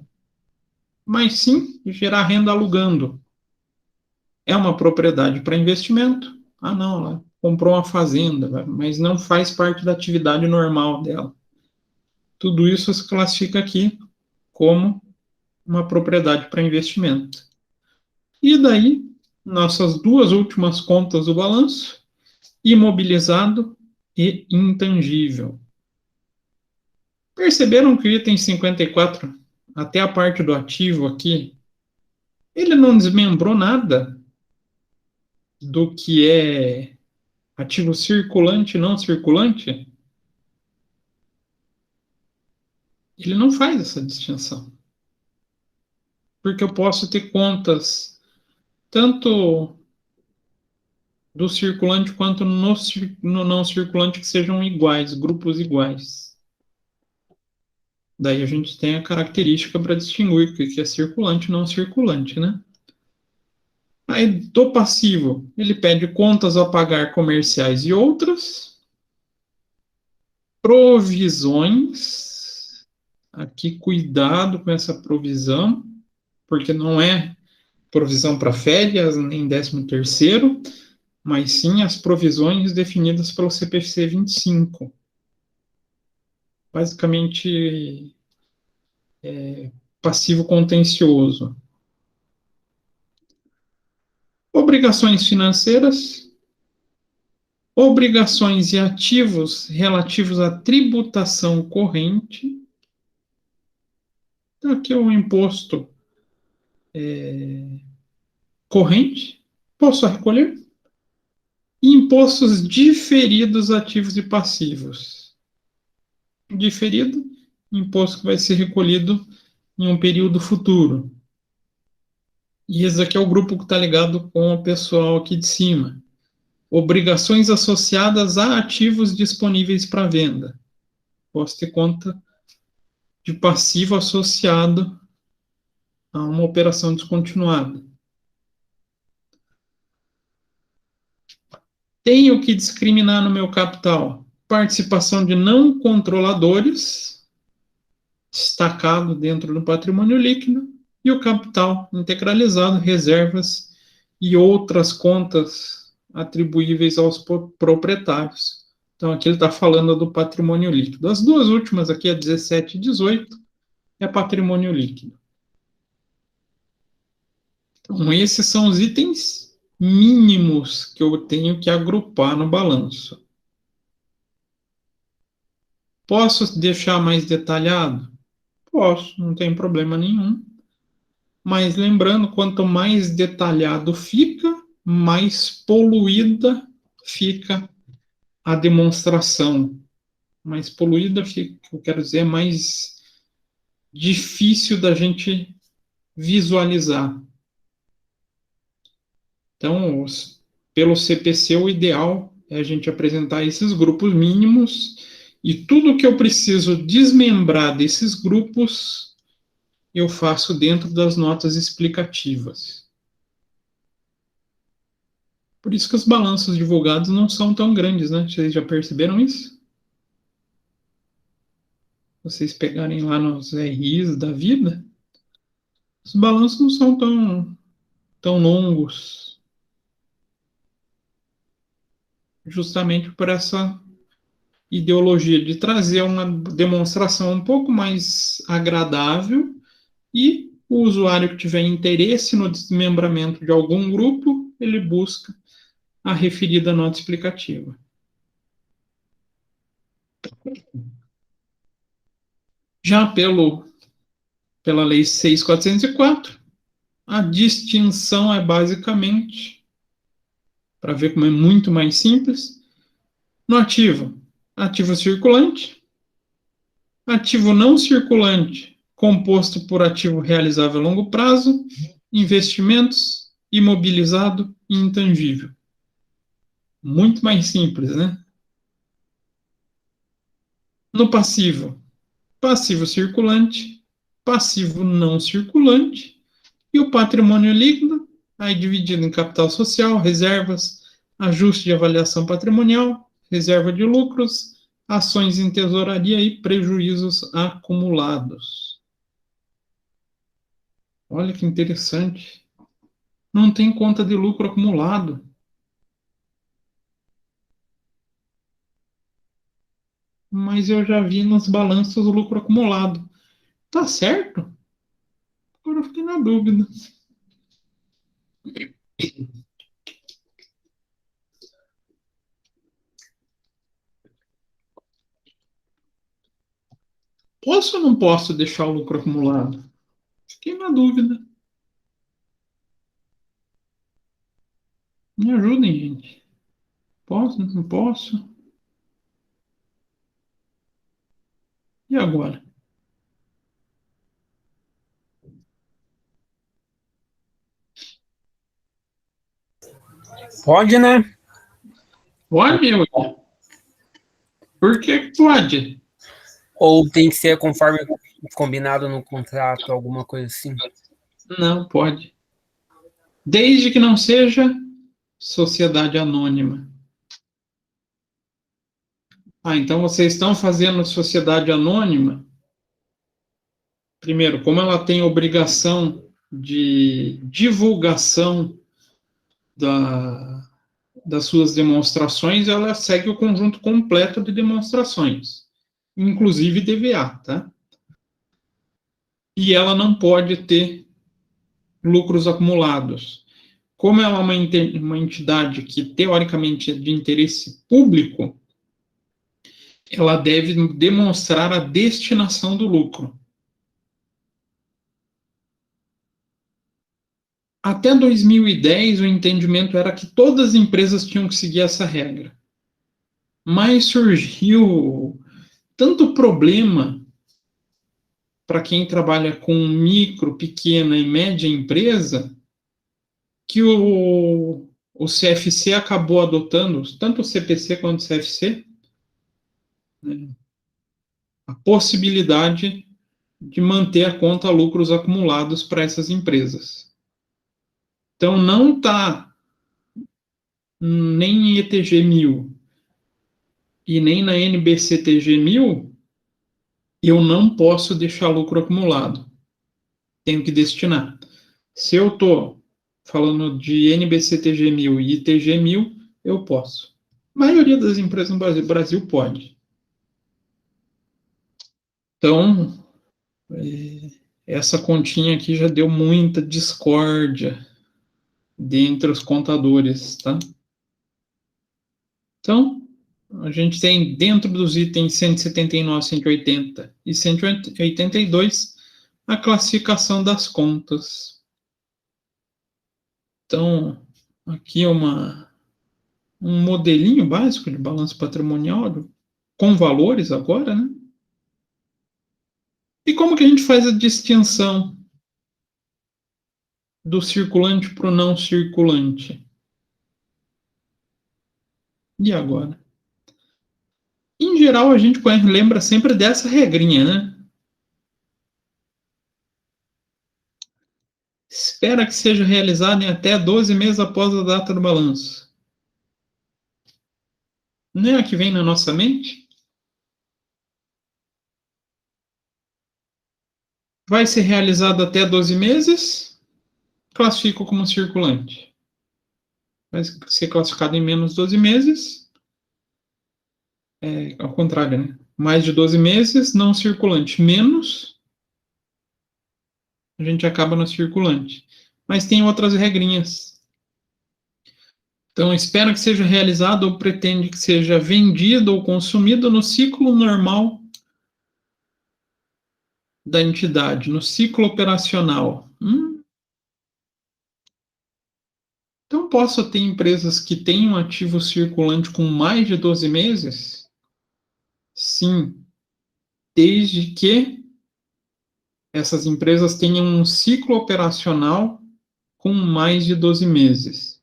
mas sim de gerar renda alugando. É uma propriedade para investimento? Ah, não, ela comprou uma fazenda, mas não faz parte da atividade normal dela. Tudo isso se classifica aqui como uma propriedade para investimento. E daí, nossas duas últimas contas do balanço, imobilizado e intangível. Perceberam que o item 54, até a parte do ativo aqui, ele não desmembrou nada do que é ativo circulante e não circulante? Ele não faz essa distinção. Porque eu posso ter contas tanto do circulante quanto no não circulante que sejam iguais, grupos iguais. Daí a gente tem a característica para distinguir o que é circulante e não circulante, né? Aí do passivo, ele pede contas a pagar comerciais e outras, provisões, aqui cuidado com essa provisão, porque não é provisão para férias, nem 13º, mas sim as provisões definidas pelo CPC 25. Basicamente, passivo contencioso. Obrigações financeiras, obrigações e ativos relativos à tributação corrente. Então, aqui é um imposto corrente, posso recolher. E impostos diferidos ativos e passivos. Diferido, imposto que vai ser recolhido em um período futuro. E esse aqui é o grupo que está ligado com o pessoal aqui de cima. Obrigações associadas a ativos disponíveis para venda. Posso ter conta de passivo associado a uma operação descontinuada. Tenho que discriminar no meu capital participação de não controladores, destacado dentro do patrimônio líquido, e o capital integralizado, reservas e outras contas atribuíveis aos proprietários. Então, aqui ele está falando do patrimônio líquido. As duas últimas aqui, a 17 e 18, é patrimônio líquido. Então, esses são os itens mínimos que eu tenho que agrupar no balanço. Posso deixar mais detalhado? Posso, não tem problema nenhum. Mas lembrando, quanto mais detalhado fica, mais poluída fica a demonstração. Mais poluída fica, eu quero dizer, mais difícil da gente visualizar. Então, pelo CPC, o ideal é a gente apresentar esses grupos mínimos e tudo que eu preciso desmembrar desses grupos, eu faço dentro das notas explicativas. Por isso que os balanços divulgados não são tão grandes, né? Vocês já perceberam isso? Vocês pegarem lá nos RIs da vida, os balanços não são tão longos. Justamente por essa ideologia de trazer uma demonstração um pouco mais agradável e o usuário que tiver interesse no desmembramento de algum grupo, ele busca a referida nota explicativa. Já pela Lei 6.404, a distinção é basicamente, para ver como é muito mais simples, no ativo, ativo circulante, ativo não circulante, composto por ativo realizável a longo prazo, investimentos, imobilizado e intangível. Muito mais simples, né? No passivo, passivo circulante, passivo não circulante e o patrimônio líquido, aí dividido em capital social, reservas, ajuste de avaliação patrimonial, reserva de lucros, ações em tesouraria e prejuízos acumulados. Olha que interessante. Não tem conta de lucro acumulado. Mas eu já vi nos balanços o lucro acumulado. Tá certo? Agora eu fiquei na dúvida. Posso ou não posso deixar o lucro acumulado? Fiquei na dúvida. Me ajudem, gente. Posso? Não posso? E agora? Pode, né? Pode, eu. Por que pode? Ou tem que ser conforme combinado no contrato, alguma coisa assim? Não, pode. Desde que não seja sociedade anônima. Ah, então vocês estão fazendo sociedade anônima? Primeiro, como ela tem obrigação de divulgação das suas demonstrações, ela segue o conjunto completo de demonstrações, inclusive DVA, tá? E ela não pode ter lucros acumulados. Como ela é uma entidade que, teoricamente, é de interesse público, ela deve demonstrar a destinação do lucro. Até 2010, o entendimento era que todas as empresas tinham que seguir essa regra. Mas surgiu tanto problema para quem trabalha com micro, pequena e média empresa, que o CFC acabou adotando, tanto o CPC quanto o CFC, né, a possibilidade de manter a conta lucros acumulados para essas empresas. Então, não está nem em ETG 1000 e nem na NBCTG 1000, eu não posso deixar lucro acumulado. Tenho que destinar. Se eu estou falando de NBCTG 1000 e ITG 1000, eu posso. A maioria das empresas no Brasil pode. Então, essa continha aqui já deu muita discórdia dentre os contadores, tá? Então, a gente tem dentro dos itens 179, 180 e 182 a classificação das contas. Então, aqui é um modelinho básico de balanço patrimonial com valores agora, né? E como que a gente faz a distinção do circulante para o não circulante? E agora? Em geral, a gente lembra sempre dessa regrinha, né? Espera que seja realizado em até 12 meses após a data do balanço. Não é a que vem na nossa mente? Vai ser realizado até 12 meses, classifico como circulante. Vai ser classificado em menos 12 meses, ao contrário, né? Mais de 12 meses, não circulante. Menos, a gente acaba no circulante. Mas tem outras regrinhas. Então, espera que seja realizado ou pretende que seja vendido ou consumido no ciclo normal da entidade, no ciclo operacional. Então, posso ter empresas que têm um ativo circulante com mais de 12 meses? Sim, desde que essas empresas tenham um ciclo operacional com mais de 12 meses.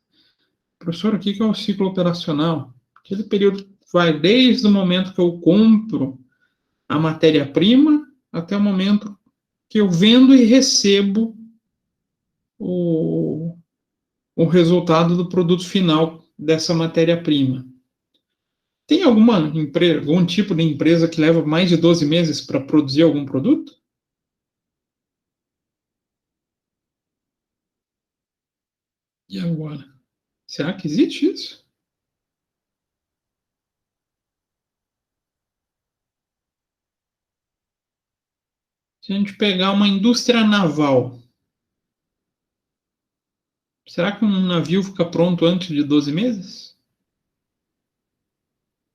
Professor, o que é o ciclo operacional? Aquele período vai desde o momento que eu compro a matéria-prima até o momento que eu vendo e recebo o resultado do produto final dessa matéria-prima. Tem alguma empresa, algum tipo de empresa que leva mais de 12 meses para produzir algum produto? E agora? Será que existe isso? Se a gente pegar uma indústria naval, será que um navio fica pronto antes de 12 meses?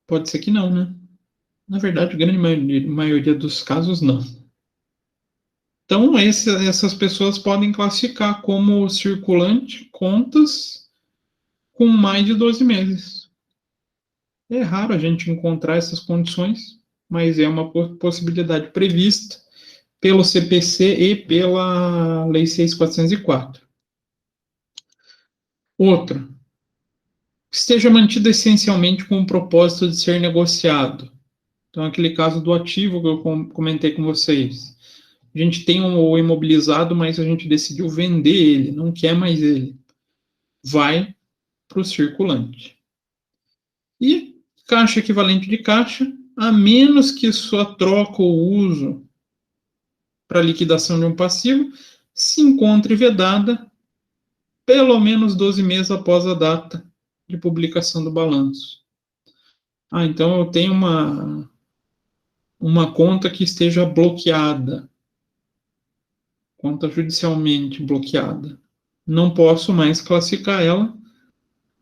Pode ser que não, né? Na verdade, a grande maioria dos casos, não. Então, essas pessoas podem classificar como circulante contas com mais de 12 meses. É raro a gente encontrar essas condições, mas é uma possibilidade prevista pelo CPC e pela Lei 6.404. Outra, esteja mantido essencialmente com o propósito de ser negociado. Então, aquele caso do ativo que eu comentei com vocês. A gente tem o imobilizado, mas a gente decidiu vender ele, não quer mais ele. Vai para o circulante. E caixa equivalente de caixa, a menos que sua troca ou uso para liquidação de um passivo se encontre vedada pelo menos 12 meses após a data de publicação do balanço. Então eu tenho uma conta que esteja bloqueada, conta judicialmente bloqueada. Não posso mais classificar ela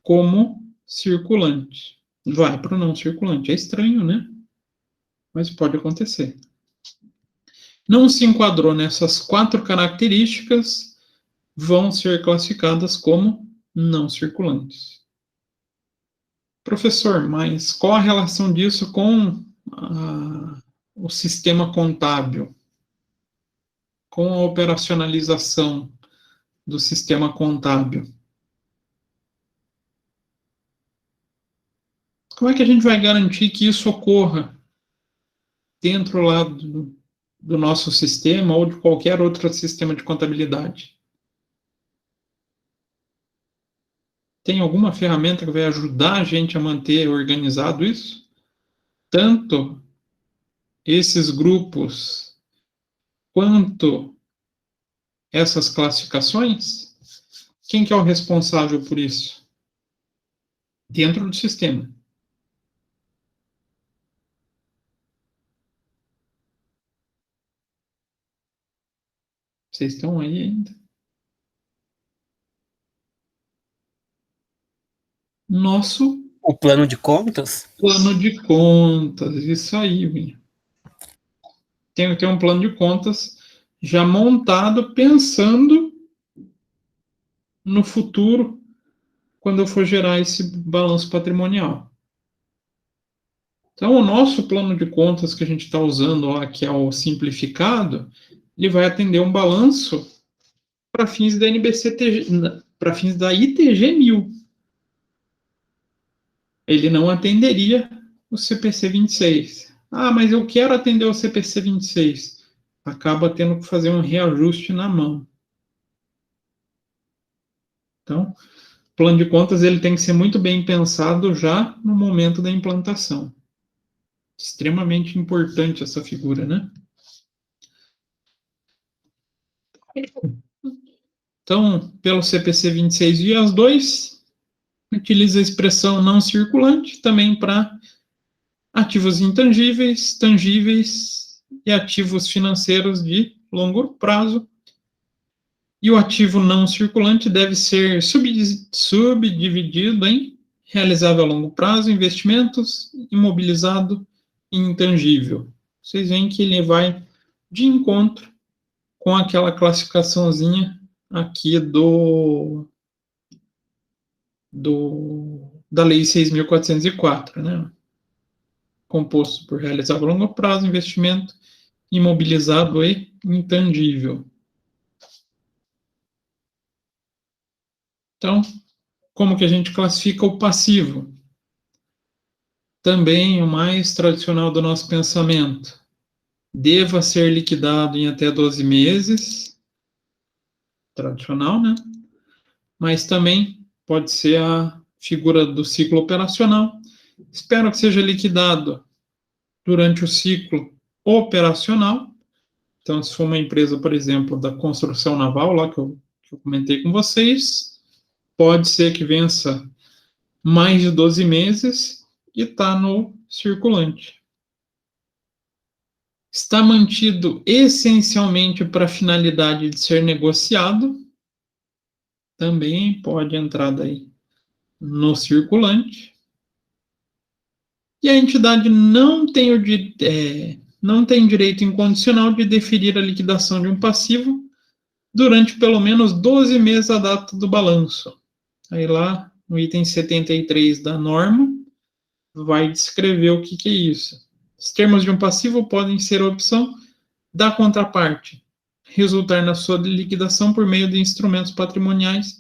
como circulante. Vai para o não circulante. É estranho, né? Mas pode acontecer. Não se enquadrou nessas 4 características, vão ser classificadas como não circulantes. Professor, mas qual a relação disso com o sistema contábil? Com a operacionalização do sistema contábil? Como é que a gente vai garantir que isso ocorra dentro lá do nosso sistema ou de qualquer outro sistema de contabilidade? Tem alguma ferramenta que vai ajudar a gente a manter organizado isso? Tanto esses grupos quanto essas classificações? Quem que é o responsável por isso? Dentro do sistema. Vocês estão aí ainda? Nosso O plano de contas? plano de contas, isso aí, Vinha. Tem que ter um plano de contas já montado pensando no futuro, quando eu for gerar esse balanço patrimonial. Então, o nosso plano de contas que a gente está usando lá, que é o simplificado, ele vai atender um balanço para fins da NBCTG, para fins da ITG 1000. ele não atenderia o CPC 26. Ah, mas eu quero atender o CPC 26. Acaba tendo que fazer um reajuste na mão. Então, o plano de contas ele tem que ser muito bem pensado já no momento da implantação. Extremamente importante essa figura, né? Então, pelo CPC 26 e as 2, utiliza a expressão não circulante também para ativos intangíveis, tangíveis e ativos financeiros de longo prazo. E o ativo não circulante deve ser subdividido em realizável a longo prazo, investimentos, imobilizado e intangível. Vocês veem que ele vai de encontro com aquela classificaçãozinha aqui da Lei 6.404, né? Composto por realizável a longo prazo, investimento, imobilizado e intangível. Então, como que a gente classifica o passivo? Também o mais tradicional do nosso pensamento. Deva ser liquidado em até 12 meses. Tradicional, né? Mas também pode ser a figura do ciclo operacional. Espero que seja liquidado durante o ciclo operacional. Então, se for uma empresa, por exemplo, da construção naval, lá que eu comentei com vocês, pode ser que vença mais de 12 meses e está no circulante. Está mantido essencialmente para a finalidade de ser negociado, também pode entrar daí no circulante. E a entidade não tem direito incondicional de deferir a liquidação de um passivo durante pelo menos 12 meses a data do balanço. Aí lá, no item 73 da norma, vai descrever o que é isso. Os termos de um passivo podem ser a opção da contraparte, resultar na sua liquidação por meio de instrumentos patrimoniais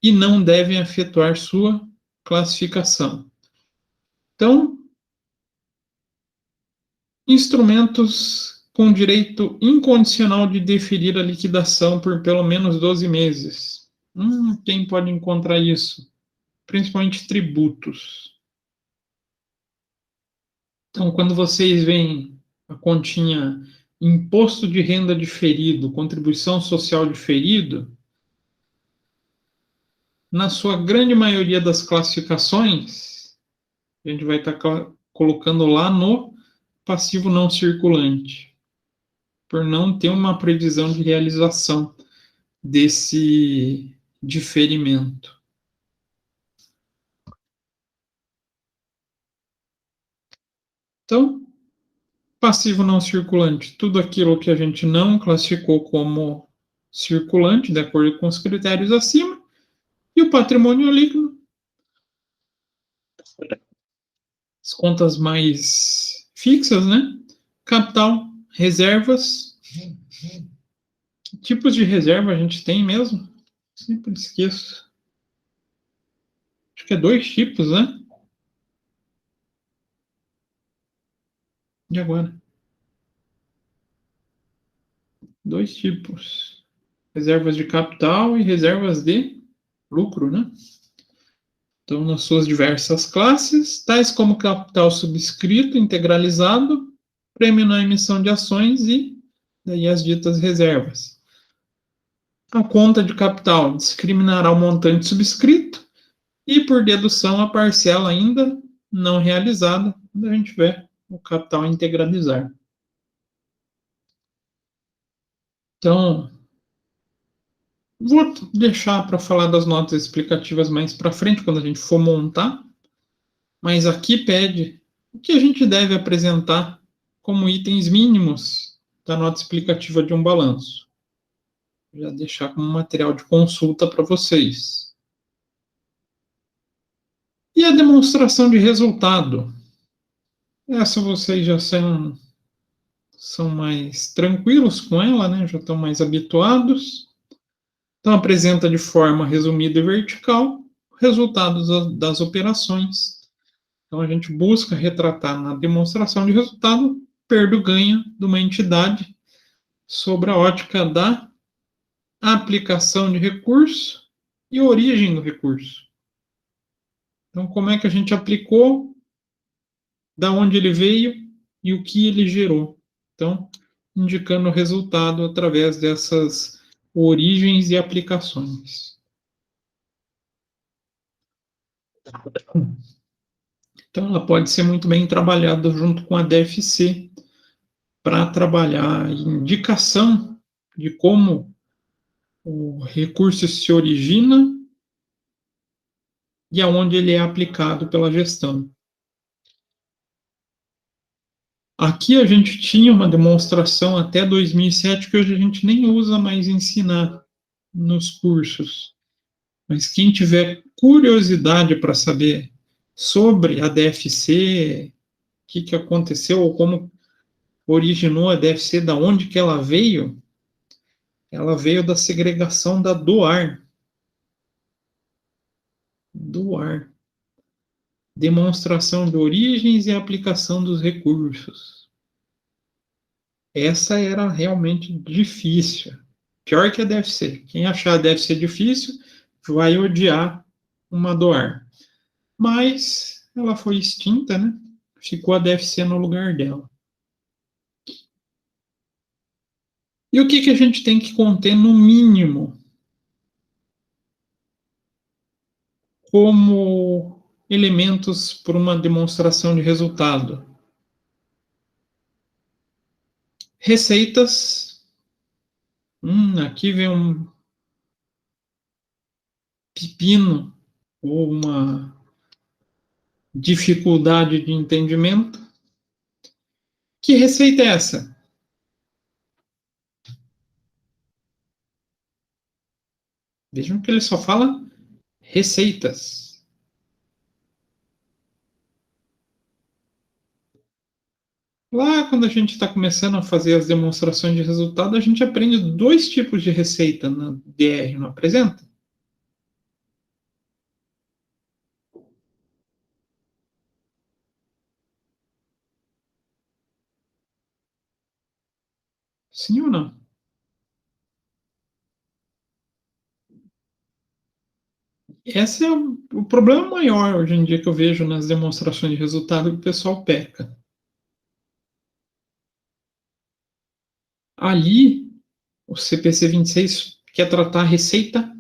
e não devem efetuar sua classificação. Então, instrumentos com direito incondicional de deferir a liquidação por pelo menos 12 meses. Quem pode encontrar isso? Principalmente tributos. Então, quando vocês veem a continha imposto de renda diferido, contribuição social diferido, na sua grande maioria das classificações, a gente vai estar colocando lá no passivo não circulante, por não ter uma previsão de realização desse diferimento. Então, passivo não circulante, tudo aquilo que a gente não classificou como circulante, de acordo com os critérios acima, e o patrimônio líquido, as contas mais fixas, né? Capital, reservas. Que tipos de reserva a gente tem mesmo? Sempre esqueço. Acho que é 2 tipos, né? E agora? 2 tipos. Reservas de capital e reservas de lucro, né? Então, nas suas diversas classes, tais como capital subscrito, integralizado, prêmio na emissão de ações e daí as ditas reservas. A conta de capital discriminará o montante subscrito e, por dedução, a parcela ainda não realizada, quando a gente tiver o capital a integralizar. Então, vou deixar para falar das notas explicativas mais para frente, quando a gente for montar, mas aqui pede o que a gente deve apresentar como itens mínimos da nota explicativa de um balanço. Vou já deixar como material de consulta para vocês. E a demonstração de resultado. Essa vocês já são mais tranquilos com ela, né? Já estão mais habituados. Então, apresenta de forma resumida e vertical resultados das operações Então, a gente busca retratar na demonstração de resultado perda ou ganho de uma entidade sobre a ótica da aplicação de recurso e origem do recurso. Então, como é que a gente aplicou, da onde ele veio e o que ele gerou. Então, indicando o resultado através dessas origens e aplicações. Então, ela pode ser muito bem trabalhada junto com a DFC para trabalhar a indicação de como o recurso se origina e aonde ele é aplicado pela gestão. Aqui a gente tinha uma demonstração até 2007 que hoje a gente nem usa mais ensinar nos cursos. Mas quem tiver curiosidade para saber sobre a DFC, o que aconteceu, ou como originou a DFC, da onde que ela veio da segregação do ar. Do ar. Demonstração de origens e aplicação dos recursos. Essa era realmente difícil. Pior que a DFC. Quem achar a DFC difícil vai odiar uma do ar. Mas ela foi extinta, né? Ficou a DFC no lugar dela. E o que a gente tem que conter no mínimo como elementos para uma demonstração de resultado? Receitas. Aqui vem um pepino ou uma dificuldade de entendimento. Que receita é essa? Vejam que ele só fala receitas. Lá, quando a gente está começando a fazer as demonstrações de resultado, a gente aprende 2 tipos de receita na DR, não apresenta? Sim ou não? Esse é o problema maior hoje em dia que eu vejo nas demonstrações de resultado que o pessoal peca. Ali, o CPC 26 quer tratar a receita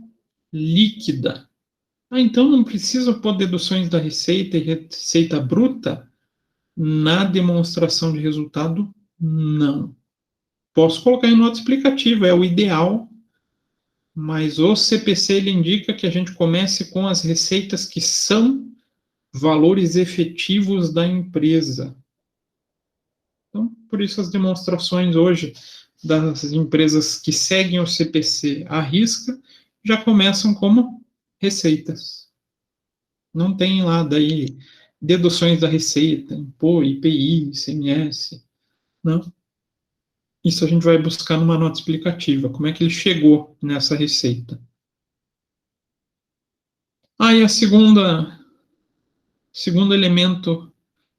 líquida. Então não precisa pôr deduções da receita e receita bruta na demonstração de resultado? Não. Posso colocar em nota explicativa, é o ideal, mas o CPC ele indica que a gente comece com as receitas que são valores efetivos da empresa. Então, por isso as demonstrações hoje das empresas que seguem o CPC à risca já começam como receitas. Não tem lá daí deduções da receita, IPI, ICMS, não. Isso a gente vai buscar numa nota explicativa, como é que ele chegou nessa receita. E a segundo elemento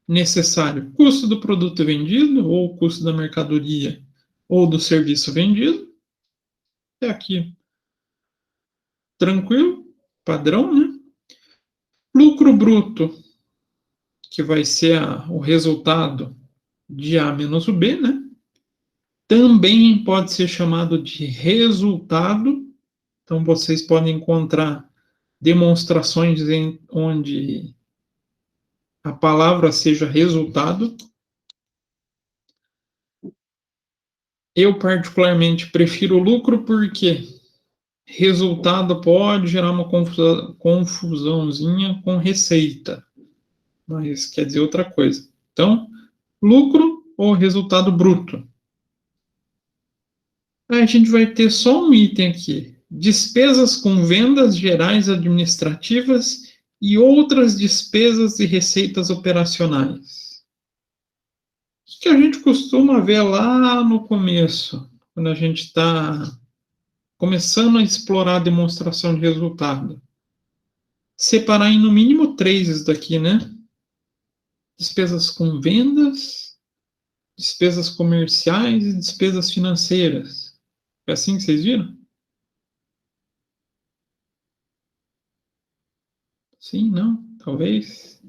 necessário, custo do produto vendido, ou custo da mercadoria, ou do serviço vendido. É aqui, tranquilo, padrão, né? Lucro bruto, que vai ser o resultado de A menos o B, né? Também pode ser chamado de resultado. Então, vocês podem encontrar demonstrações onde a palavra seja resultado. Eu, particularmente, prefiro lucro porque resultado pode gerar uma confusãozinha com receita, mas quer dizer outra coisa. Então, lucro ou resultado bruto. Aí a gente vai ter só um item aqui. Despesas com vendas gerais administrativas e outras despesas e receitas operacionais. O que a gente costuma ver lá no começo, quando a gente está começando a explorar a demonstração de resultado? Separar em no mínimo 3 isso daqui, né? despesas com vendas, despesas comerciais e despesas financeiras. É assim que vocês viram? Sim, não? Talvez.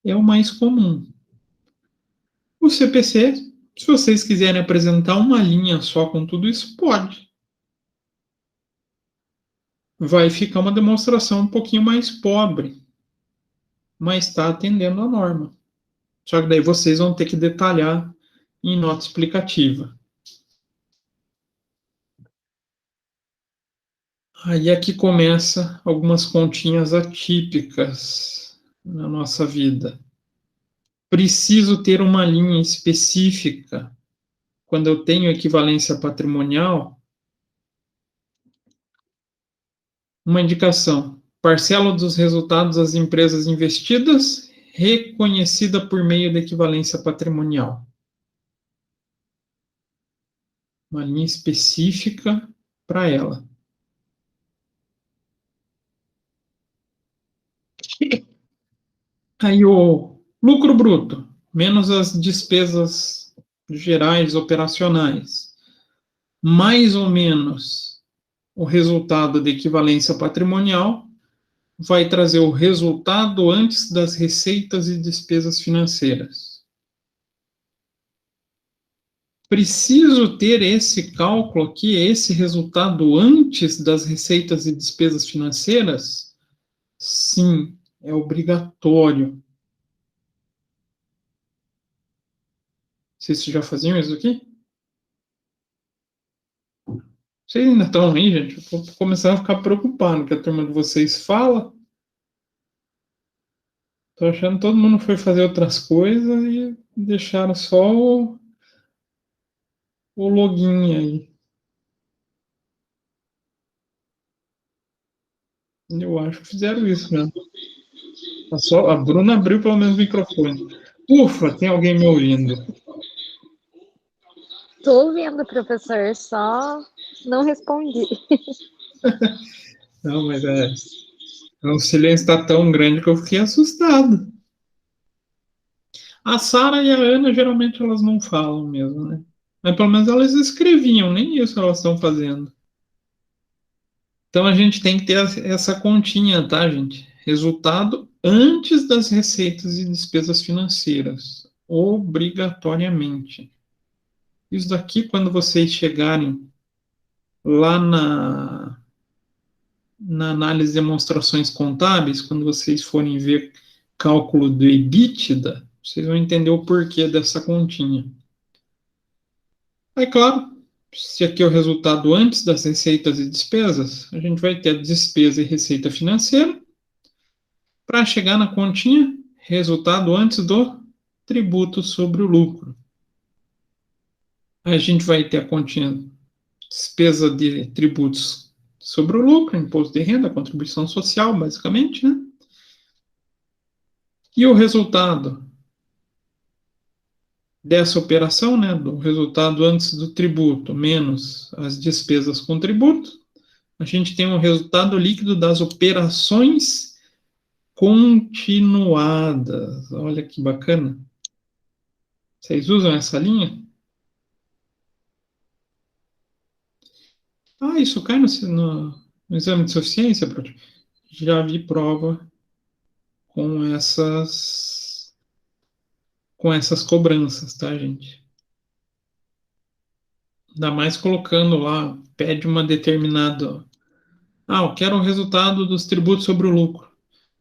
É o mais comum. O CPC, se vocês quiserem apresentar uma linha só com tudo isso, pode. Vai ficar uma demonstração um pouquinho mais pobre, mas está atendendo a norma. Só que daí vocês vão ter que detalhar em nota explicativa. Aí aqui começa algumas continhas atípicas na nossa vida. Preciso ter uma linha específica. Quando eu tenho equivalência patrimonial, uma indicação. Parcela dos resultados das empresas investidas reconhecida por meio da equivalência patrimonial. Uma linha específica para ela. Aí o lucro bruto, menos as despesas gerais operacionais, mais ou menos o resultado de equivalência patrimonial, vai trazer o resultado antes das receitas e despesas financeiras. Preciso ter esse cálculo aqui, esse resultado antes das receitas e despesas financeiras? Sim, é obrigatório. Vocês já faziam isso aqui? Vocês ainda estão aí, gente? Eu vou começar a ficar preocupado que a turma de vocês fala. Tô achando que todo mundo foi fazer outras coisas e deixaram só o login aí. Eu acho que fizeram isso mesmo. A Bruna abriu pelo menos o microfone. Ufa, tem alguém me ouvindo. Tô ouvindo, professor, só não respondi. Não, mas o silêncio está tão grande que eu fiquei assustado. A Sara e a Ana, geralmente, elas não falam mesmo, né? Mas pelo menos elas escreviam, nem isso elas estão fazendo. Então a gente tem que ter essa continha, tá, gente? Resultado antes das receitas e despesas financeiras, obrigatoriamente. Isso daqui, quando vocês chegarem lá na análise de demonstrações contábeis, quando vocês forem ver cálculo do EBITDA, vocês vão entender o porquê dessa continha. Aí, claro, se aqui é o resultado antes das receitas e despesas, a gente vai ter a despesa e receita financeira, para chegar na continha, resultado antes do tributo sobre o lucro. Aí a gente vai ter a continha despesa de tributos sobre o lucro, imposto de renda, contribuição social, basicamente, né? E o resultado dessa operação, né, do resultado antes do tributo, menos as despesas com tributo, a gente tem um resultado líquido das operações continuadas. Olha que bacana. Vocês usam essa linha? Ah, isso cai no exame de suficiência, prof. Já vi prova com essas cobranças, tá, gente? Ainda mais colocando lá, pede uma determinada. Ah, eu quero o resultado dos tributos sobre o lucro.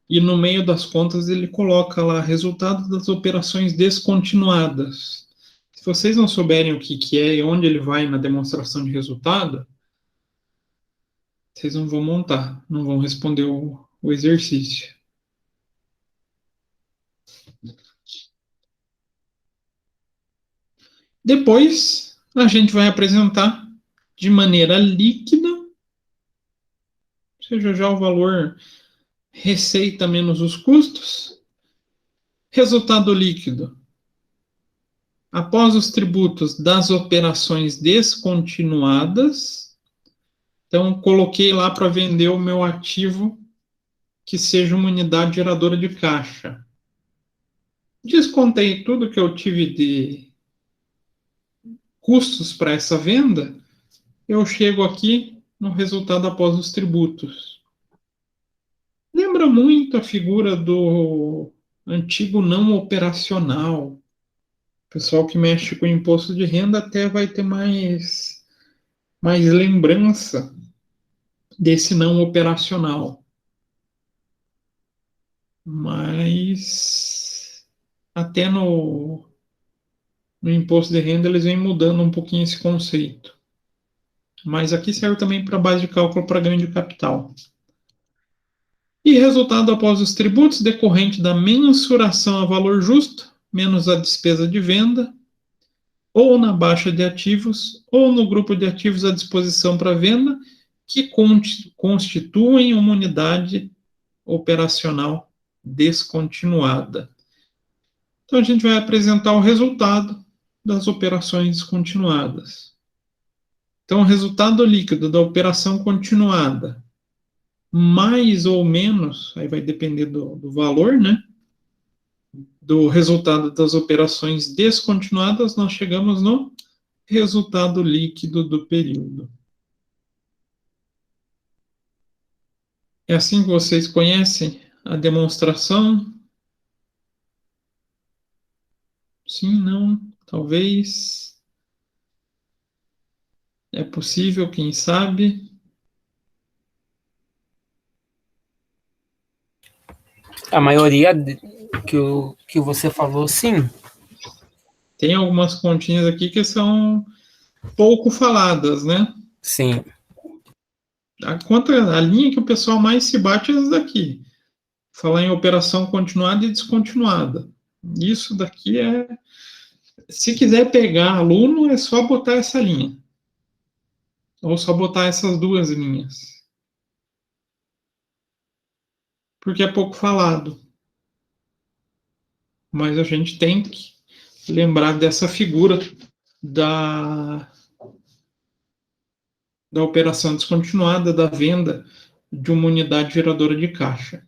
E no meio das contas ele coloca lá resultado das operações descontinuadas. Se vocês não souberem o que é e onde ele vai na demonstração de resultado, vocês não vão montar, não vão responder o exercício. Depois, a gente vai apresentar de maneira líquida, ou seja, já o valor receita menos os custos, resultado líquido. Após os tributos das operações descontinuadas, então coloquei lá para vender o meu ativo que seja uma unidade geradora de caixa. Descontei tudo que eu tive de custos para essa venda, eu chego aqui no resultado após os tributos. Lembra muito a figura do antigo não operacional. O pessoal que mexe com imposto de renda até vai ter mais lembrança desse não operacional. Mas até no imposto de renda eles vêm mudando um pouquinho esse conceito. Mas aqui serve também para base de cálculo para ganho de capital. E resultado após os tributos decorrente da mensuração a valor justo, menos a despesa de venda, ou na baixa de ativos, ou no grupo de ativos à disposição para venda, que constituem uma unidade operacional descontinuada. Então, a gente vai apresentar o resultado das operações descontinuadas. Então, o resultado líquido da operação continuada, mais ou menos, aí vai depender do valor, né? Do resultado das operações descontinuadas, nós chegamos no resultado líquido do período. É assim que vocês conhecem a demonstração? Sim, não, talvez. É possível, quem sabe? A maioria que você falou, sim. Tem algumas continhas aqui que são pouco faladas, né? Sim. A linha que o pessoal mais se bate é essa daqui. Falar em operação continuada e descontinuada. Isso daqui é... Se quiser pegar aluno, é só botar essa linha. Ou só botar essas duas linhas. Porque é pouco falado. Mas a gente tem que lembrar dessa figura da operação descontinuada, da venda de uma unidade geradora de caixa.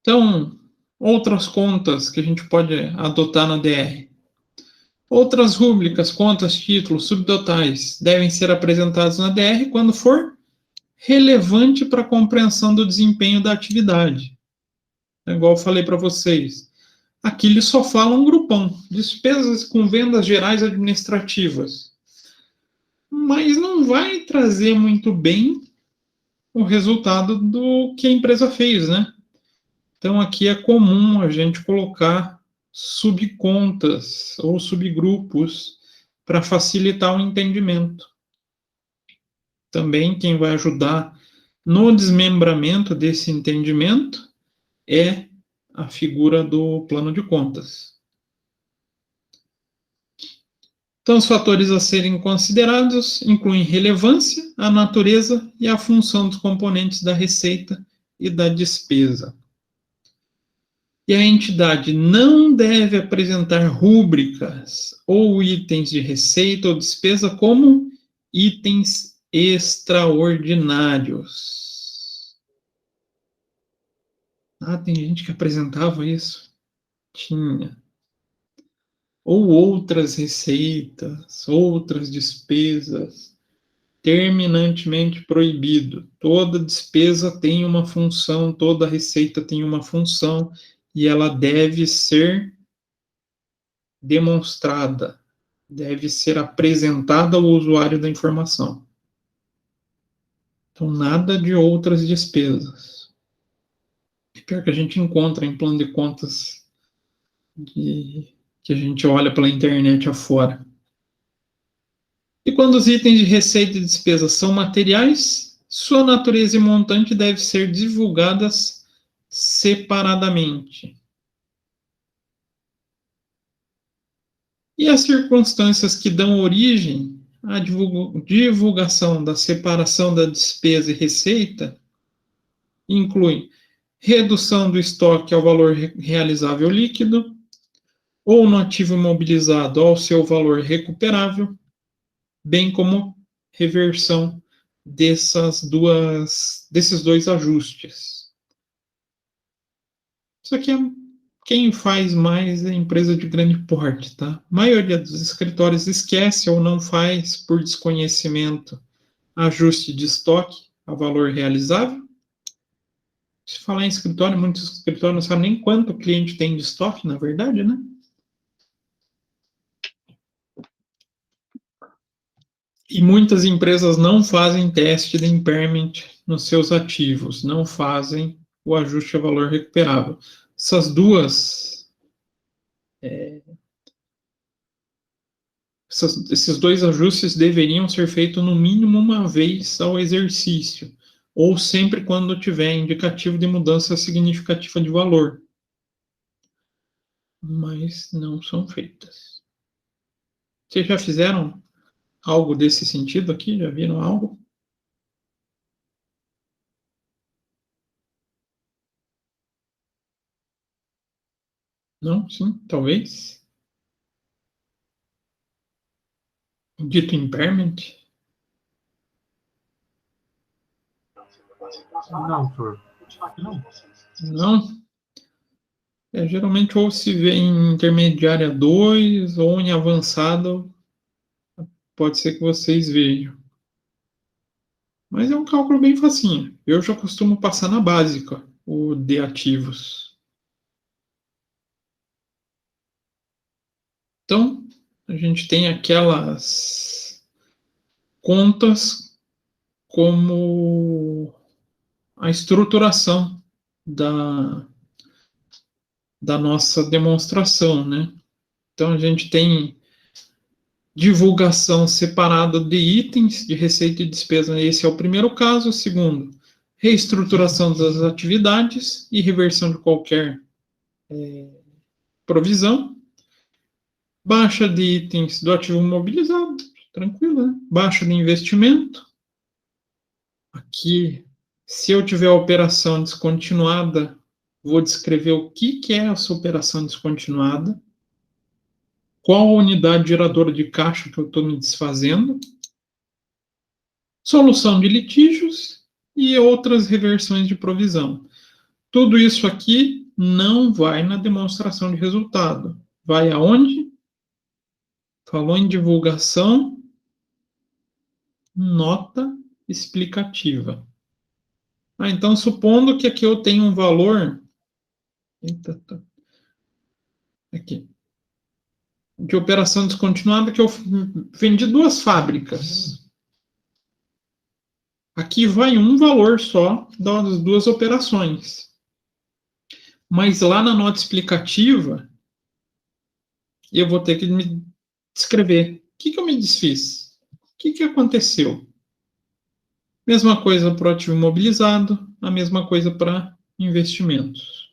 Então, outras contas que a gente pode adotar na DR. Outras rúbricas, contas, títulos, subtotais devem ser apresentados na DR quando for relevante para a compreensão do desempenho da atividade. Igual eu falei para vocês. Aqui ele só fala um grupão, despesas com vendas gerais administrativas. Mas não vai trazer muito bem o resultado do que a empresa fez, né? Então aqui é comum a gente colocar subcontas ou subgrupos para facilitar o entendimento. Também quem vai ajudar no desmembramento desse entendimento é a figura do plano de contas. Então, os fatores a serem considerados incluem relevância, a natureza e a função dos componentes da receita e da despesa. E a entidade não deve apresentar rúbricas ou itens de receita ou despesa como itens extraordinários. Ah, tem gente que apresentava isso? Tinha. Ou outras receitas, outras despesas, terminantemente proibido. Toda despesa tem uma função, toda receita tem uma função, e ela deve ser demonstrada, deve ser apresentada ao usuário da informação. Então, nada de outras despesas. Pior que a gente encontra em plano de contas que a gente olha pela internet afora. E quando os itens de receita e despesa são materiais, sua natureza e montante devem ser divulgadas separadamente. E as circunstâncias que dão origem à divulgação da separação da despesa e receita incluem redução do estoque ao valor realizável líquido, ou no ativo imobilizado ao seu valor recuperável, bem como reversão desses dois ajustes. Isso aqui quem faz mais é empresa de grande porte, tá? A maioria dos escritórios esquece ou não faz por desconhecimento ajuste de estoque a valor realizável. Se falar em escritório, muitos escritórios não sabem nem quanto o cliente tem de estoque, na verdade, né? E muitas empresas não fazem teste de impairment nos seus ativos, não fazem o ajuste a valor recuperável. Esses dois ajustes deveriam ser feitos no mínimo uma vez ao exercício, ou sempre quando tiver indicativo de mudança significativa de valor. Mas não são feitas. Vocês já fizeram algo desse sentido aqui? Já viram algo? Não? Sim? Talvez? O dito impairment? Não, senhor. Não. Não? Geralmente ou se vê em intermediária 2 ou em avançado, pode ser que vocês vejam. Mas é um cálculo bem facinho. Eu já costumo passar na básica, o de ativos. Então, a gente tem aquelas contas como a estruturação da nossa demonstração, né? Então, a gente tem divulgação separada de itens de receita e despesa. Esse é o primeiro caso. O segundo, reestruturação das atividades e reversão de qualquer provisão. Baixa de itens do ativo mobilizado, tranquilo, né? Baixa de investimento. Aqui, se eu tiver a operação descontinuada, vou descrever o que é essa operação descontinuada, qual a unidade geradora de caixa que eu estou me desfazendo, solução de litígios e outras reversões de provisão. Tudo isso aqui não vai na demonstração de resultado. Vai aonde? Falou em divulgação, nota explicativa. Então, supondo que aqui eu tenho um valor aqui, de operação descontinuada que eu vendi 2 fábricas. Aqui vai um valor só das 2 operações. Mas lá na nota explicativa, eu vou ter que me descrever. O que eu me desfiz? O que aconteceu? Mesma coisa para o ativo imobilizado, a mesma coisa para investimentos.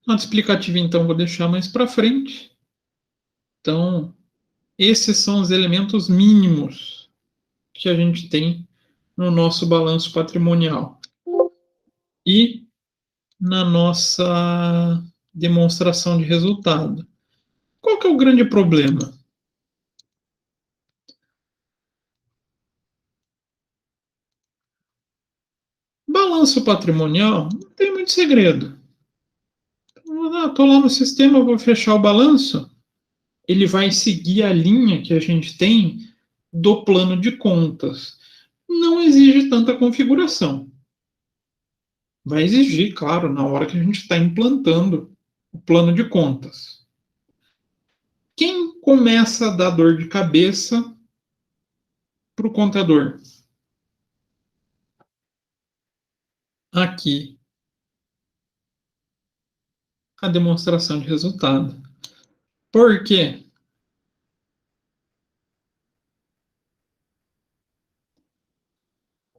Nota explicativa, então, vou deixar mais para frente. Então, esses são os elementos mínimos que a gente tem no nosso balanço patrimonial. E na nossa demonstração de resultado. Qual que é o grande problema? Balanço patrimonial não tem muito segredo. Estou lá no sistema, vou fechar o balanço. Ele vai seguir a linha que a gente tem do plano de contas. Não exige tanta configuração. Vai exigir, claro, na hora que a gente está implantando o plano de contas. Quem começa a dar dor de cabeça para o contador? Aqui, a demonstração de resultado. Por quê?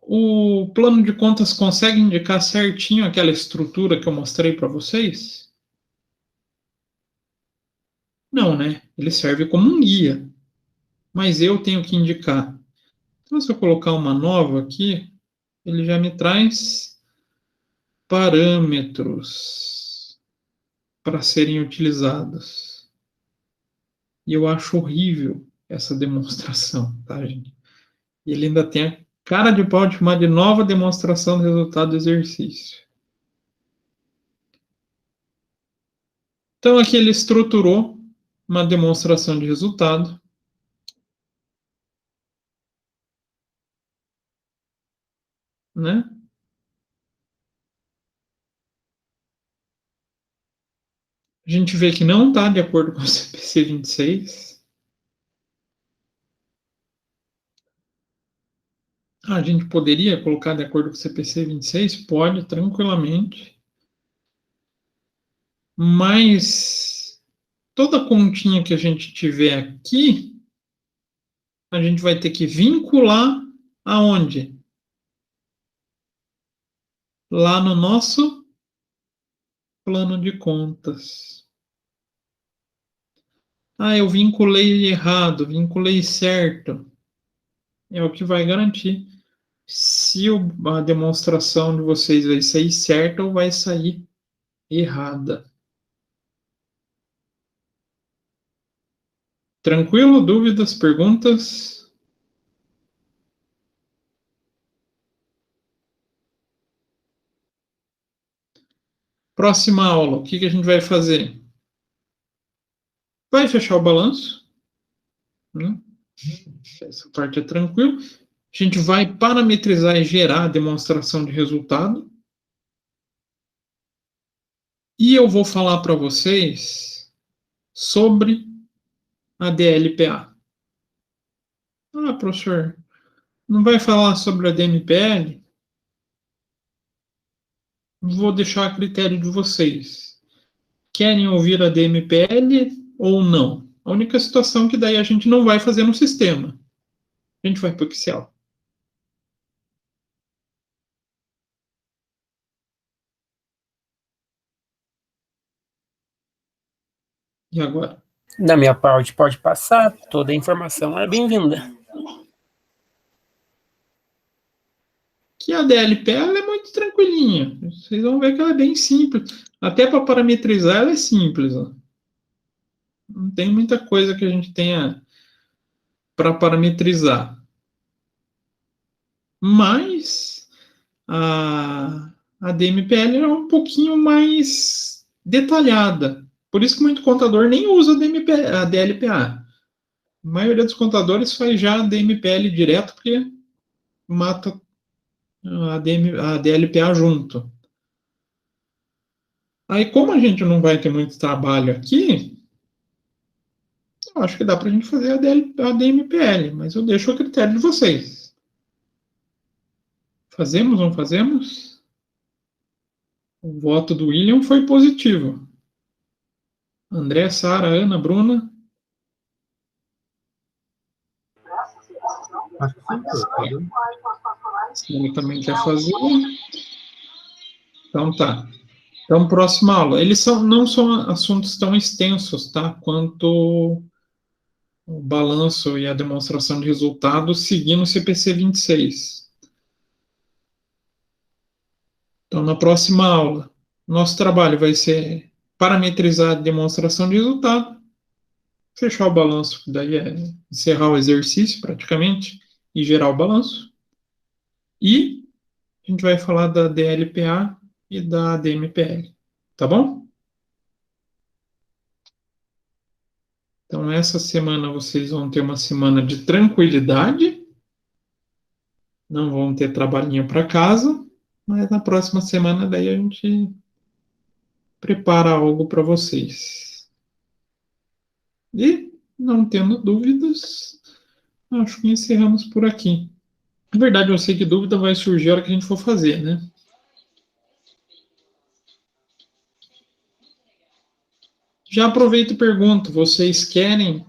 O plano de contas consegue indicar certinho aquela estrutura que eu mostrei para vocês? Não, né? Ele serve como um guia. Mas eu tenho que indicar. Então, se eu colocar uma nova aqui, ele já me traz parâmetros para serem utilizados. E eu acho horrível essa demonstração, tá, gente? E ele ainda tem a cara de pau de chamar de nova demonstração do resultado do exercício. Então, aqui ele estruturou uma demonstração de resultado. Né? A gente vê que não está de acordo com o CPC 26. A gente poderia colocar de acordo com o CPC 26? Pode, tranquilamente. Mas toda continha que a gente tiver aqui, a gente vai ter que vincular aonde? Lá no nosso plano de contas. Ah, eu vinculei errado, vinculei certo. É o que vai garantir se a demonstração de vocês vai sair certa ou vai sair errada. Tranquilo? Dúvidas, perguntas? Próxima aula, o que a gente vai fazer? Vai fechar o balanço. Essa parte é tranquilo. A gente vai parametrizar e gerar a demonstração de resultado. E eu vou falar para vocês sobre a DLPA. Ah, professor, não vai falar sobre a DMPL? Vou deixar a critério de vocês. Querem ouvir a DMPL ou não? A única situação que daí a gente não vai fazer no sistema. A gente vai para o Excel. E agora? Da minha parte, pode passar. Toda a informação é bem-vinda. Que a DLP ela é muito tranquilinha. Vocês vão ver que ela é bem simples. Até para parametrizar ela é simples. Ó. Não tem muita coisa que a gente tenha para parametrizar. Mas a DMPL é um pouquinho mais detalhada. Por isso que muito contador nem usa a DLPA. A maioria dos contadores faz já a DMPL direto, porque mata a DLPA junto. Aí, como a gente não vai ter muito trabalho aqui, eu acho que dá para a gente fazer a DMPL, mas eu deixo a critério de vocês. Fazemos ou não fazemos? O voto do William foi positivo. André, Sara, Ana, Bruna? Acho que sim. Ele também quer fazer. Então tá. Então, próxima aula. Eles não são assuntos tão extensos, tá? Quanto o balanço e a demonstração de resultados seguindo o CPC 26. Então, na próxima aula, nosso trabalho vai ser parametrizar a demonstração de resultado, fechar o balanço, daí é encerrar o exercício praticamente e gerar o balanço. E a gente vai falar da DLPA e da DMPL, tá bom? Então, essa semana vocês vão ter uma semana de tranquilidade, não vão ter trabalhinho para casa, mas na próxima semana daí a gente prepara algo para vocês. E, não tendo dúvidas, acho que encerramos por aqui. Na verdade, eu sei que dúvida vai surgir a hora que a gente for fazer, né? Já aproveito e pergunto, vocês querem